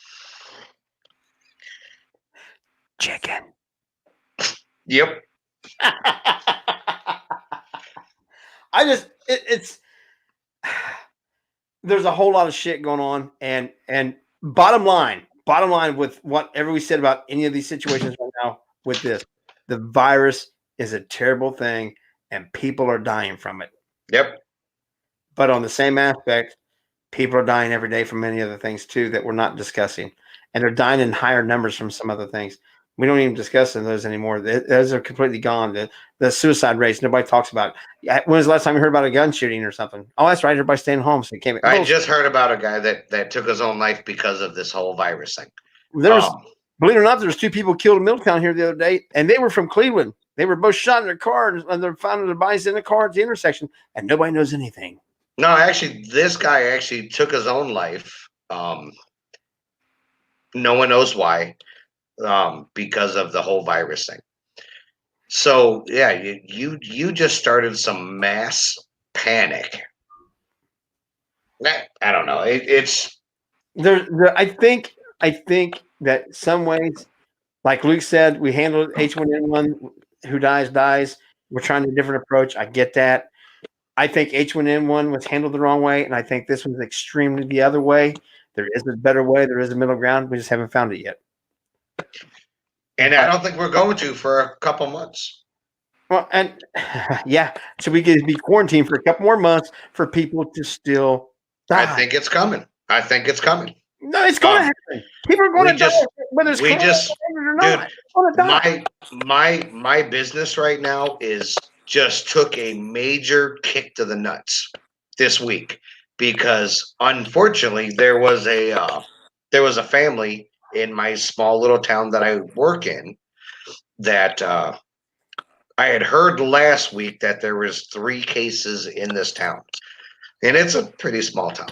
S2: Chicken.
S5: Yep.
S2: It's there's a whole lot of shit going on, and bottom line with whatever we said about any of these situations right now with this, the virus is a terrible thing and people are dying from it.
S5: Yep.
S2: But on the same aspect, people are dying every day from many other things too that we're not discussing, and they're dying in higher numbers from some other things. We don't even discuss those anymore. Those are completely gone. The suicide rates, nobody talks about it. When was the last time you heard about a gun shooting or something? Oh, that's right. Everybody's staying home. So it can't.
S5: I just heard about a guy that took his own life because of this whole virus thing.
S2: There's, believe it or not, there's 2 people killed in Middletown here the other day, and they were from Cleveland. They were both shot in their car, and they're found their bodies in the car at the intersection, and nobody knows anything.
S5: No, actually, this guy actually took his own life. No one knows why, because of the whole virus thing. So yeah, you just started some mass panic. I don't know. It's
S2: I think that some ways, like Luke said, we handled H1N1. Who dies. We're trying a different approach. I get that. I think H1N1 was handled the wrong way, and I think this was extremely the other way. There is a better way. There is a middle ground. We just haven't found it yet.
S5: And I don't think we're going to for a couple months.
S2: Well, and yeah, so we could be quarantined for a couple more months for people to still die.
S5: I think it's coming.
S2: No, it's going to happen. People are going to die, whether it's or not.
S5: Dude, my business right now just took a major kick to the nuts this week because unfortunately there was a family in my small little town that I work in that I had heard last week that there was 3 cases in this town, and it's a pretty small town.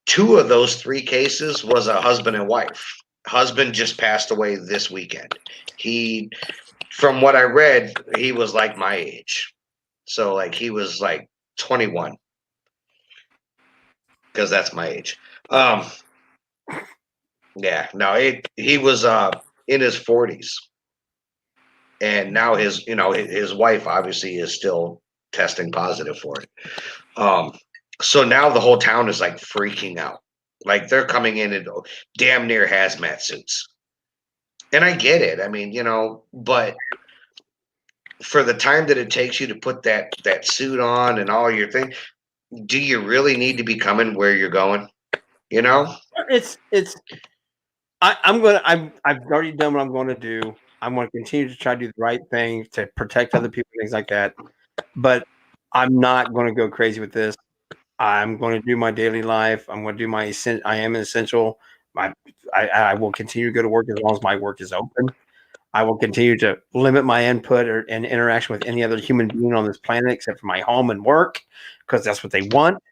S5: 2 of those 3 cases was a husband and wife. Husband just passed away this weekend. From what I read, he was like my age. So like he was like 21. Because that's my age. Yeah, no, he was in his 40s. And now his wife obviously is still testing positive for it. So now the whole town is like freaking out. Like they're coming in damn near hazmat suits. And I get it. I mean, but for the time that it takes you to put that suit on and all your thing, do you really need to be coming where you're going?
S2: I've already done what I'm going to do. I'm going to continue to try to do the right thing to protect other people, things like that. But I'm not going to go crazy with this. I'm going to do my daily life. I'm going to do I am an essential. I will continue to go to work as long as my work is open. I will continue to limit my input and interaction with any other human being on this planet except for my home and work because that's what they want.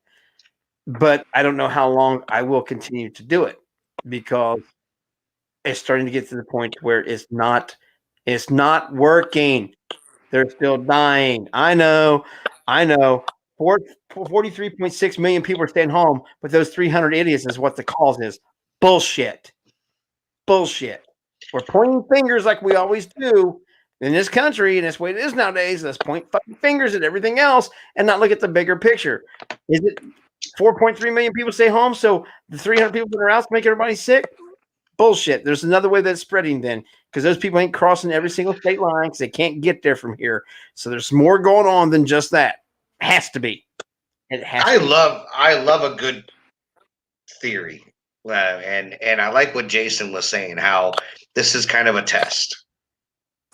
S2: But I don't know how long I will continue to do it because it's starting to get to the point where it's not working. They're still dying. I know. 43.6 million people are staying home, but those 300 idiots is what the cause is. Bullshit. We're pointing fingers like we always do in this country, and that's the way it is nowadays. Let's point fucking fingers at everything else and not look at the bigger picture. Is it 4.3 million people stay home, so the 300 people that are out make everybody sick? Bullshit. There's another way that's spreading then because those people ain't crossing every single state line because they can't get there from here. So there's more going on than just that. It has to be.
S5: I love a good theory. And I like what Jason was saying, how this is kind of a test.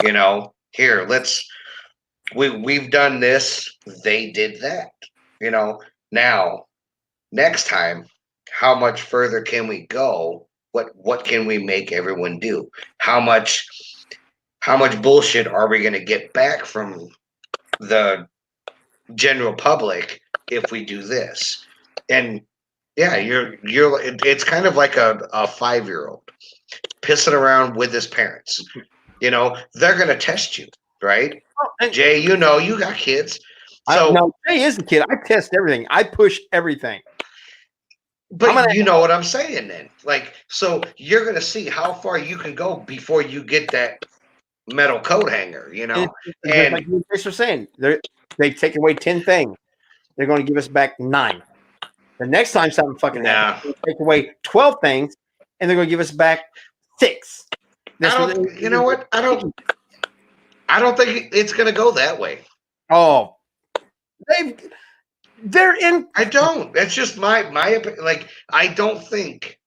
S5: Here, we've done this, they did that. Now, next time, how much further can we go? What can we make everyone do? How much how much bullshit are we going to get back from the general public if we do this? And yeah, it's kind of like a 5-year-old pissing around with his parents. You know, they're going to test you, right? Jay, you know, you got kids. So
S2: no, Jay is a kid. I test everything. I push everything.
S5: but you know what I'm saying then. Like, so you're going to see how far you can go before you get that metal coat hanger, you know?
S2: And like you guys were saying, they take away 10 things. They're going to give us back 9. The next time something fucking happens, they take away 12 things, and they're going to give us back 6.
S5: You know what? I don't think it's going to go that way.
S2: Oh, they're in.
S5: I don't. That's just my opinion. Like, I don't think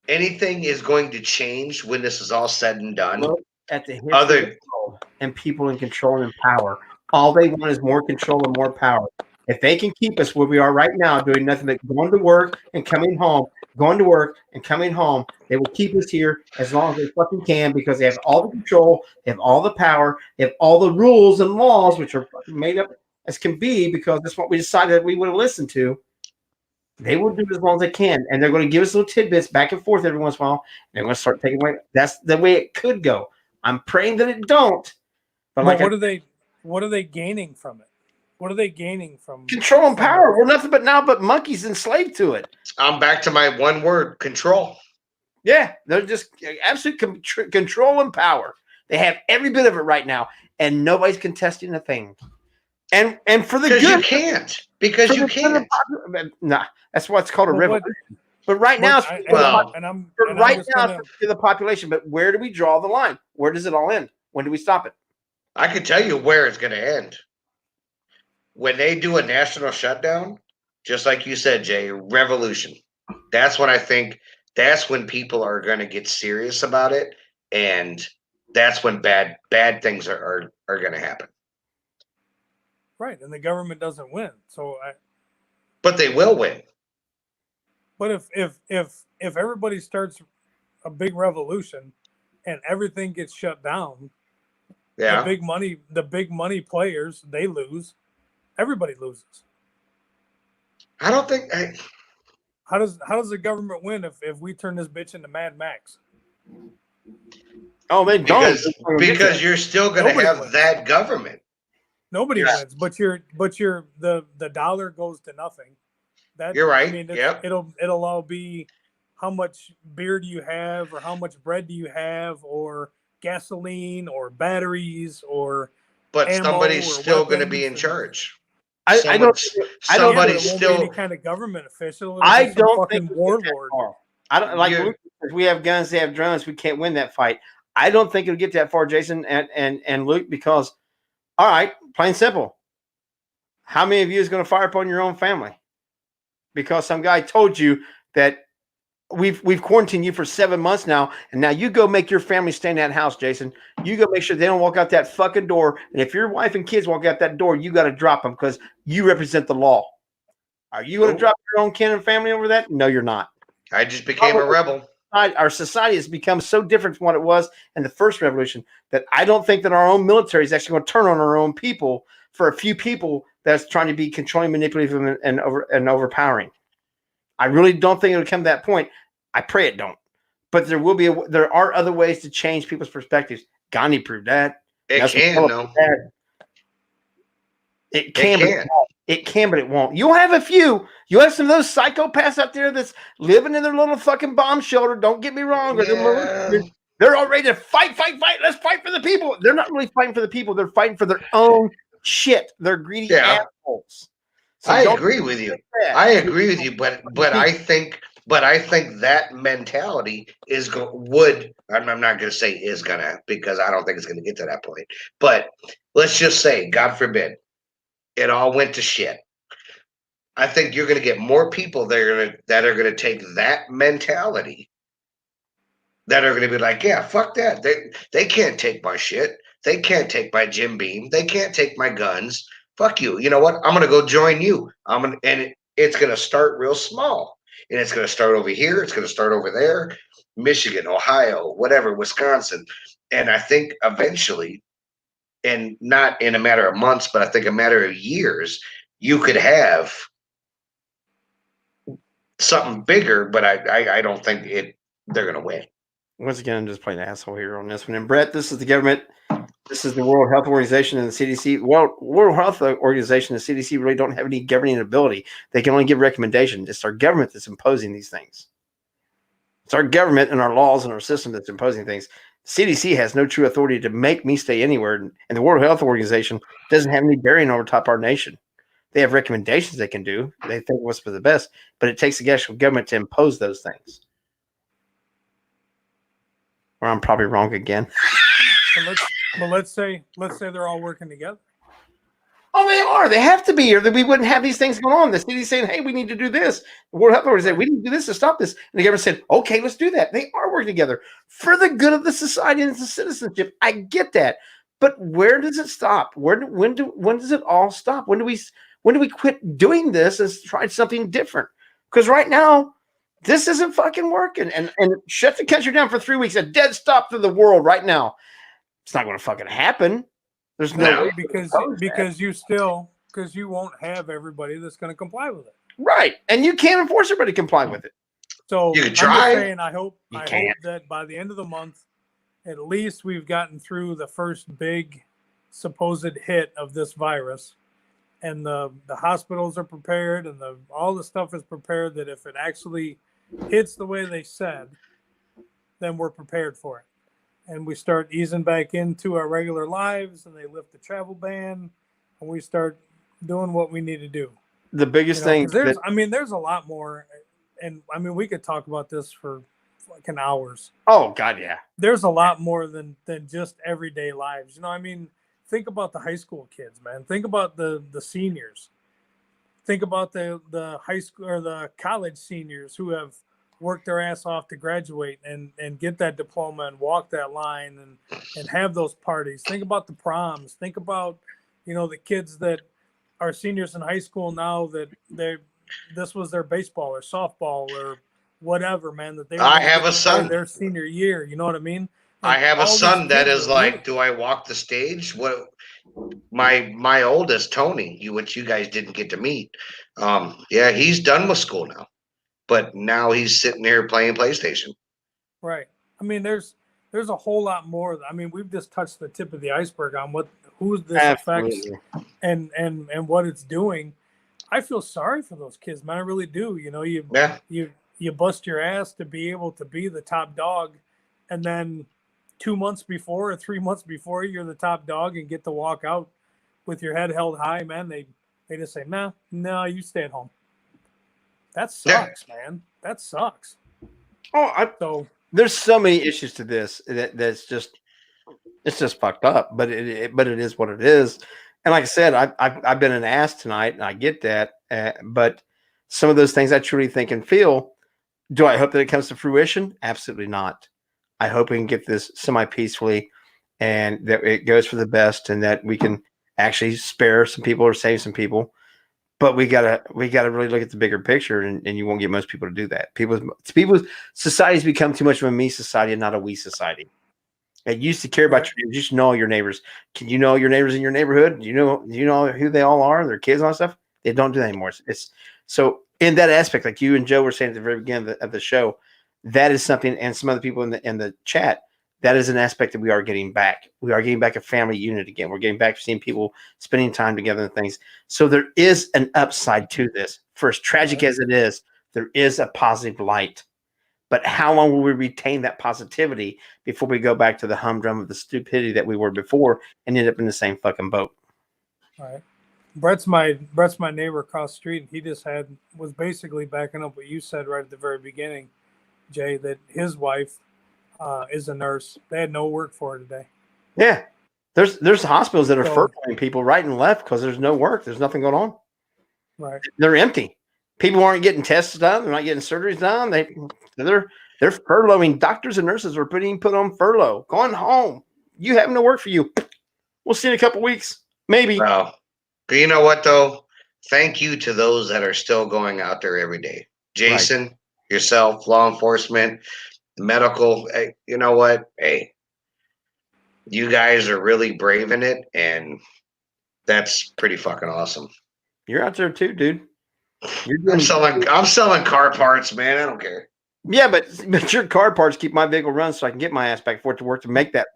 S5: anything is going to change when this is all said and done.
S2: Look at the history of the world and people in control and power. All they want is more control and more power. If they can keep us where we are right now, doing nothing but going to work and coming home, going to work and coming home, they will keep us here as long as they fucking can, because they have all the control, they have all the power, they have all the rules and laws, which are made up as can be, because that's what we decided that we would have listened to. They will do it as long as they can, and they're going to give us little tidbits back and forth every once in a while. They're going to start taking away. That's the way it could go. I'm praying that it don't. But
S3: Well, what are they gaining from it? What are they gaining from
S2: control and power? We're nothing but monkeys enslaved to it.
S5: I'm back to my one word: control.
S2: Yeah, they're just absolute control and power. They have every bit of it right now, and nobody's contesting a thing. And for the good,
S5: you can't, because you can't.
S2: Nah, that's what's called a revolution. But right now, to the population. But where do we draw the line? Where does it all end? When do we stop it?
S5: I can tell you where it's going to end. When they do a national shutdown, just like you said, Jay, revolution. That's when I think that's when people are going to get serious about it, and that's when bad things are going to happen.
S3: Right, and the government doesn't win.
S5: But they will win.
S3: But if everybody starts a big revolution and everything gets shut down,
S5: yeah,
S3: the big money players, they lose. Everybody loses.
S5: I don't think.
S3: How does the government win if we turn this bitch into Mad Max?
S2: Oh, they don't.
S5: Because you're still going to have
S3: wins.
S5: That government.
S3: Nobody wins, but the dollar goes to nothing.
S5: You're right.
S3: I mean,
S5: yep.
S3: It'll all be how much beer do you have, or how much bread do you have, or gasoline, or batteries, or
S5: but
S3: ammo,
S5: somebody's still going to be in charge. Somebody's still
S3: any kind of government official.
S2: I don't think
S3: warlord.
S2: I don't like. If we have guns, they have drones. We can't win that fight. I don't think it'll get that far, Jason and Luke, because all right, plain simple. How many of you is going to fire upon your own family because some guy told you that we've quarantined you for 7 months now, and now you go make your family stay in that house, Jason. You go make sure they don't walk out that fucking door, and if your wife and kids walk out that door, you got to drop them because you represent the law. Are you going to drop your own kin and family over that? No, you're not.
S5: I just became a rebel.
S2: Our society has become so different from what it was in the first revolution that I don't think that our own military is actually going to turn on our own people for a few people that's trying to be controlling, manipulative, and overpowering. I really don't think it'll come to that point. I pray it don't. But there are other ways to change people's perspectives. Gandhi proved that.
S5: It can, though.
S2: It can, but it won't. You'll have a few. You'll have some of those psychopaths out there that's living in their little fucking bomb shelter. Don't get me wrong.
S5: Yeah.
S2: They're all ready to fight. Let's fight for the people. They're not really fighting for the people. They're fighting for their own shit. They're greedy assholes. So
S5: I agree with you. But I think that mentality I'm not going to say is gonna, because I don't think it's going to get to that point. But let's just say, God forbid, it all went to shit. I think you're going to get more people that are going to take that mentality, that are going to be like, yeah, fuck that. They can't take my shit. They can't take my Jim Beam. They can't take my guns. Fuck you. You know what? I'm going to go join you. And it's going to start real small. And it's going to start over here. It's going to start over there. Michigan, Ohio, whatever, Wisconsin. And I think eventually, and not in a matter of months, but I think a matter of years, you could have something bigger, but I don't think they're going to win.
S2: Once again, I'm just playing asshole here on this one. And Brett, this is the government. This is the World Health Organization and the CDC. World Health Organization and the CDC really don't have any governing ability. They can only give recommendations. It's our government that's imposing these things. It's our government and our laws and our system that's imposing things. CDC has no true authority to make me stay anywhere, and the World Health Organization doesn't have any bearing over top our nation. They have recommendations they can do. They think what's for the best, but it takes the actual government to impose those things. Or I'm probably wrong again.
S3: But let's say they're all working together.
S2: Oh, they are. They have to be, or we wouldn't have these things going on. The CDC saying, "Hey, we need to do this." The World Health Organization said, "We need to do this to stop this." And the government said, "Okay, let's do that." They are working together for the good of the society and the citizenship. I get that, but where does it stop? When does it all stop? When do we quit doing this and try something different? Because right now, this isn't fucking working. And shut the country down for 3 weeks, a dead stop to the world right now. It's not going to fucking happen. There's no way
S3: because you won't have everybody that's going to comply with it.
S2: Right, and you can't enforce everybody to comply with it.
S3: So
S5: You
S3: I'm
S5: can
S3: just
S5: try.
S3: saying, I hope
S2: can't.
S3: that by the end of the month, at least we've gotten through the first big supposed hit of this virus, and the hospitals are prepared, and all the stuff is prepared. That if it actually hits the way they said, then we're prepared for it. And we start easing back into our regular lives, and they lift the travel ban, and we start doing what we need to do.
S2: The biggest thing,
S3: there's a lot more, and I mean, we could talk about this for fucking hours.
S2: oh god, yeah,
S3: There's a lot more than just everyday lives. I mean, think about the high school kids, man. Think about the seniors. Think about the high school or the college seniors who have work their ass off to graduate and get that diploma and walk that line and have those parties. Think about the proms. Think about, the kids that are seniors in high school now that this was their baseball or softball or whatever, man, that they
S5: I have a son.
S3: their senior year. You know what I mean?
S5: I have a
S3: all these
S5: son that
S3: kids
S5: is
S3: are
S5: like, do I walk the stage? What my oldest, Tony, which you guys didn't get to meet. Yeah, he's done with school now. But now he's sitting there playing PlayStation.
S3: Right. I mean, there's a whole lot more. I mean, we've just touched the tip of the iceberg on who this affects and what it's doing. I feel sorry for those kids, man. I really do. You bust your ass to be able to be the top dog, and then 2 months before or 3 months before you're the top dog and get to walk out with your head held high, man. They just say, no, you stay at home. That sucks, man. That sucks.
S2: So there's so many issues to this that's just fucked up. But it is what it is. And like I said, I've been an ass tonight, and I get that. But some of those things I truly think and feel. Do I hope that it comes to fruition? Absolutely not. I hope we can get this semi-peacefully, and that it goes for the best, and that we can actually spare some people or save some people. But we gotta really look at the bigger picture, and you won't get most people to do that. People's society's become too much of a me society and not a we society. It used to care about you just know your neighbors. Can you know your neighbors in your neighborhood? Do you know who they all are, their kids and all that stuff? They don't do that anymore. It's so in that aspect, like you and Joe were saying at the very beginning of the show, that is something, and some other people in the chat, that is an aspect that we are getting back. We are getting back a family unit again. We're getting back to seeing people spending time together and things. So there is an upside to this. For as tragic as it is, there is a positive light. But how long will we retain that positivity before we go back to the humdrum of the stupidity that we were before and end up in the same fucking boat?
S3: All right. Brett's my neighbor across the street, and he just was basically backing up what you said right at the very beginning, Jay, that his wife is a nurse. They had no work for her today.
S2: Yeah. There's hospitals that are furloughing people right and left because there's no work. There's nothing going on.
S3: Right.
S2: They're empty. People aren't getting tests done. They're not getting surgeries done. They're furloughing. Doctors and nurses are being put on furlough. Going home. You have no work for you. We'll see in a couple weeks. Maybe.
S5: Well, you know what though? Thank you to those that are still going out there every day. Jason, yourself, law enforcement. medical. Hey, you know what? Hey, you guys are really braving it, and that's pretty fucking awesome.
S2: You're out there too, dude. You're
S5: I'm
S2: doing
S5: selling car parts, man. I don't care.
S2: yeah, but your car parts keep my vehicle run so I can get my ass back forth to work to make that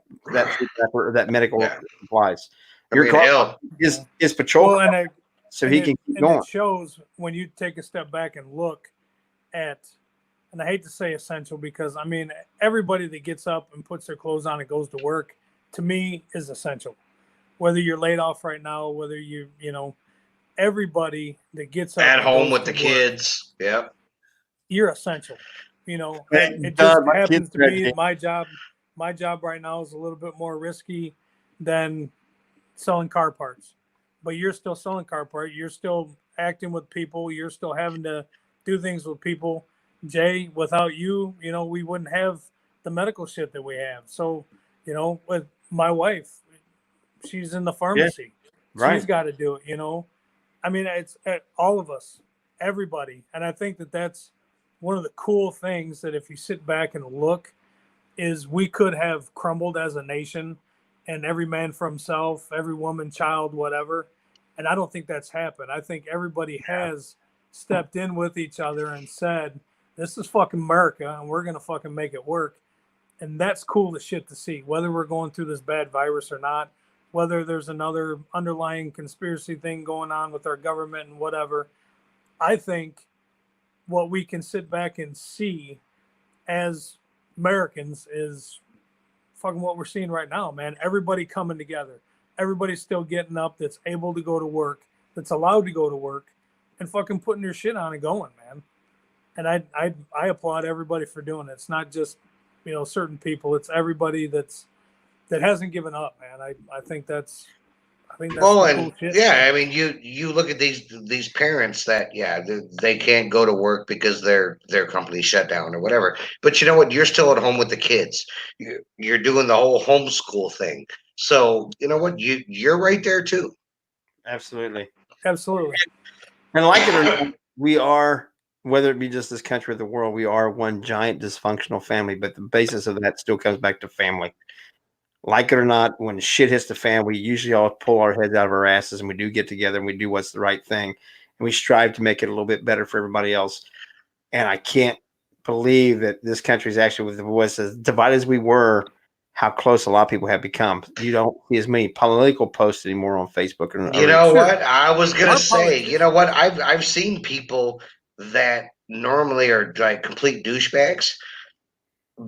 S2: or that medical
S5: Yeah.
S2: supplies.
S5: I
S2: Your
S5: mean,
S2: car
S5: hell,
S2: is patrol,
S3: Well, and
S2: so he can keep going.
S3: It shows when you take a step back and look at, and I hate to say essential because I mean everybody that gets up and puts their clothes on and goes to work, to me, is essential. Whether you're laid off right now, whether you know, everybody that gets up
S5: at
S3: and
S5: home
S3: goes
S5: with
S3: to
S5: the
S3: work,
S5: kids. Yep.
S3: you're essential. You know,
S2: Man,
S3: it just
S2: my
S3: happens
S2: kids
S3: to be
S2: graduate.
S3: my job. My job right now is a little bit more risky than selling car parts, but you're still selling car parts. You're still acting with people. You're still having to do things with people. Jay, without you, you know, we wouldn't have the medical shit that we have. So, you know, with my wife, she's in the pharmacy.
S2: Right.
S3: She's got to do it, you know. I mean, it's all of us, everybody. And I think that that's one of the cool things that if you sit back and look is we could have crumbled as a nation and every man for himself, every woman, child, whatever. And I don't think that's happened. I think everybody has stepped in with each other and said, this is fucking America and we're going to fucking make it work. And that's cool as shit to see, whether we're going through this bad virus or not, whether there's another underlying conspiracy thing going on with our government and whatever. I think what we can sit back and see as Americans is fucking what we're seeing right now, man. Everybody coming together. Everybody's still getting up that's able to go to work, that's allowed to go to work, and fucking putting their shit on and going, man. And I applaud everybody for doing it. It's not just, you know, certain people. It's everybody that hasn't given up, man. I think that's
S5: Oh,
S3: some
S5: and
S3: cool shit.
S5: yeah, I mean, you look at these parents that they can't go to work because their company shut down or whatever. But you know what? You're still at home with the kids. You're doing the whole homeschool thing. So you know what? You're right there too.
S2: Absolutely.
S3: Absolutely.
S2: And like it or not, we are, whether it be just this country or the world, we are one giant dysfunctional family. But the basis of that still comes back to family. Like it or not, when shit hits the fan, we usually all pull our heads out of our asses and we do get together and we do what's the right thing. And we strive to make it a little bit better for everybody else. And I can't believe that this country is actually, was as divided as we were, how close a lot of people have become. You don't see as many political posts anymore on Facebook.
S5: You know
S3: Sure.
S5: what? I was gonna
S3: Our
S5: say, you know
S3: politicians-
S5: what? I've seen people that normally are like complete douchebags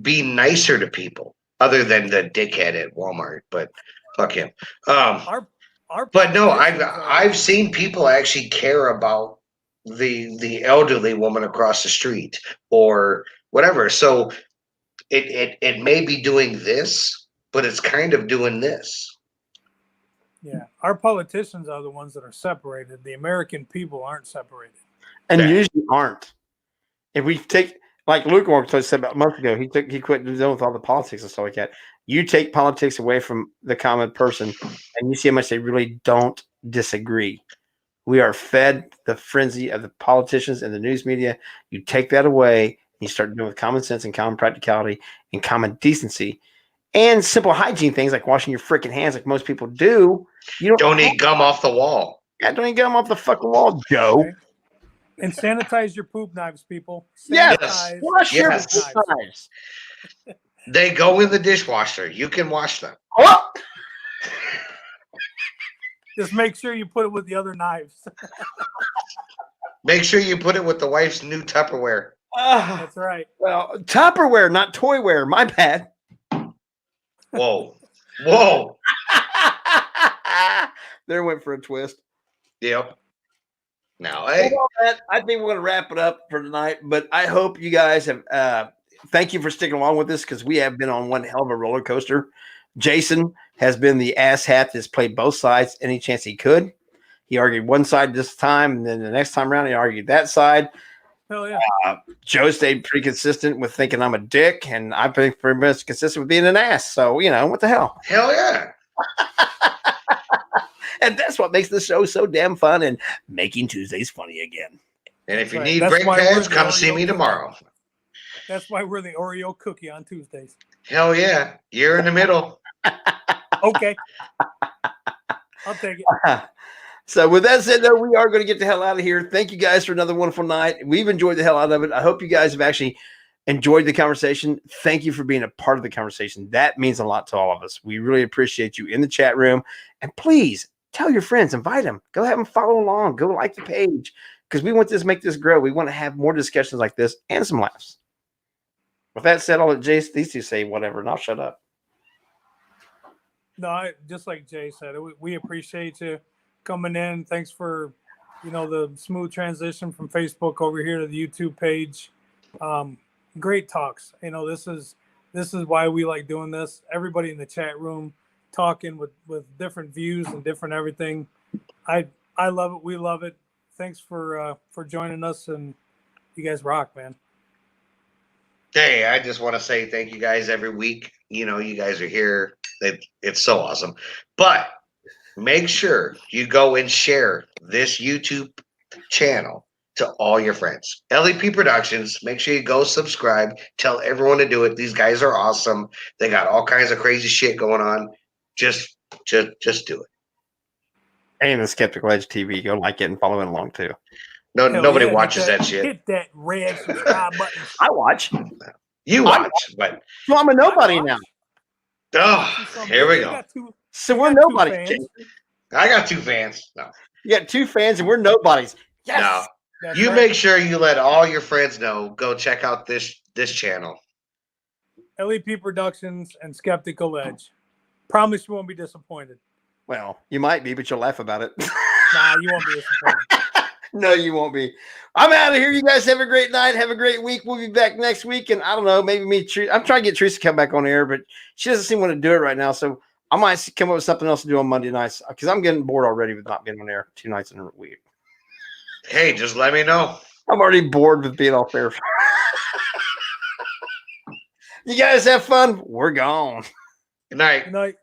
S5: be nicer to people, other than the dickhead at Walmart. But fuck him.
S3: our
S5: But no,
S3: politicians are-
S5: I've seen people actually care about the elderly woman across the street or whatever. So it may be doing this, but it's kind of doing this.
S3: Yeah, our politicians are the ones that are separated. The American people aren't separated.
S2: And
S5: Yeah.
S2: usually aren't. If we take, like Luke Warren said about a month ago, he quit dealing with all the politics and stuff like that. You take politics away from the common person, and you see how much they really don't disagree. We are fed the frenzy of the politicians and the news media. You take that away, you start doing with common sense and common practicality and common decency and simple hygiene things like washing your freaking hands, like most people do. You
S5: Don't eat gum off the wall.
S2: Yeah, don't even get them off the fucking wall, Joe.
S3: Okay? And sanitize your poop knives, people.
S2: Yes.
S3: Sanitize
S2: Wash your
S5: Yes.
S2: poop knives.
S5: They go in the dishwasher. You can wash them.
S2: Oh!
S3: Just make sure you put it with the other knives.
S5: Make sure you put it with the wife's new Tupperware.
S3: That's right.
S2: Well, Tupperware, not toyware. My bad.
S5: Whoa. Whoa.
S2: There went for a twist.
S5: Yep. Now, hey,
S2: Well, Matt, I think we're going to wrap it up for tonight, but I hope you guys have, thank you for sticking along with us because we have been on one hell of a roller coaster. Jason has been the asshat that's played both sides any chance he could. He argued one side this time, and then the next time around, he argued that side.
S3: Hell yeah.
S2: Joe stayed pretty consistent with thinking I'm a dick, and I've been pretty much consistent with being an ass. So, you know, what the hell?
S5: hell yeah.
S2: And that's what makes the show so damn fun and making Tuesdays funny again.
S5: And if you
S3: Right.
S5: need
S3: That's
S5: brake
S3: why
S5: pads,
S3: we're
S5: come
S3: the
S5: see me
S3: only-
S5: tomorrow.
S3: That's why we're the Oreo cookie on Tuesdays.
S5: Hell yeah. You're in the middle.
S3: Okay. I'll take it.
S2: So with that said, though, we are going to get the hell out of here. Thank you guys for another wonderful night. We've enjoyed the hell out of it. I hope you guys have actually enjoyed the conversation. Thank you for being a part of the conversation. That means a lot to all of us. We really appreciate you in the chat room. And please tell your friends, invite them. Go have them follow along. Go like the page because we want this make this grow. We want to have more discussions like this and some laughs. With that said, I'll let these two say whatever, and I'll shut up.
S3: No, just like Jay said, we appreciate you coming in. Thanks for, the smooth transition from Facebook over here to the YouTube page. Great talks. This is why we like doing this. Everybody in the chat room talking with different views and different everything. I love it. We love it. Thanks for joining us, and you guys rock, man.
S5: Hey, I just want to say thank you guys every week. You guys are here. It's so awesome. But make sure you go and share this YouTube channel to all your friends. LEP Productions, make sure you go subscribe. Tell everyone to do it. These guys are awesome. They got all kinds of crazy shit going on. Just do it.
S2: And the Skeptical Edge TV. Go like it and follow it along too.
S5: No,
S3: Hell
S5: nobody
S3: yeah,
S5: watches that shit.
S3: Hit that red subscribe button.
S2: I watch.
S5: You watch, but
S2: Well, I'm a nobody now.
S5: here we go.
S2: So we're nobody.
S5: I got 2 fans. No.
S2: You got 2 fans and we're nobodies. Yes.
S5: No. You make sure you let all your friends know. Go check out this channel.
S3: LEP Productions and Skeptical Edge. Promise you won't be disappointed.
S2: Well, you might be, but you'll laugh about it.
S3: Nah, you won't be disappointed.
S2: No, you won't be. I'm out of here. You guys have a great night. Have a great week. We'll be back next week. And I don't know, maybe I'm trying to get Teresa to come back on air, but she doesn't seem to want to do it right now. So I might come up with something else to do on Monday nights because I'm getting bored already with not being on air 2 nights in a week.
S5: Hey, just let me know.
S2: I'm already bored with being off air. You guys have fun. We're gone.
S5: Good night.
S3: Good night.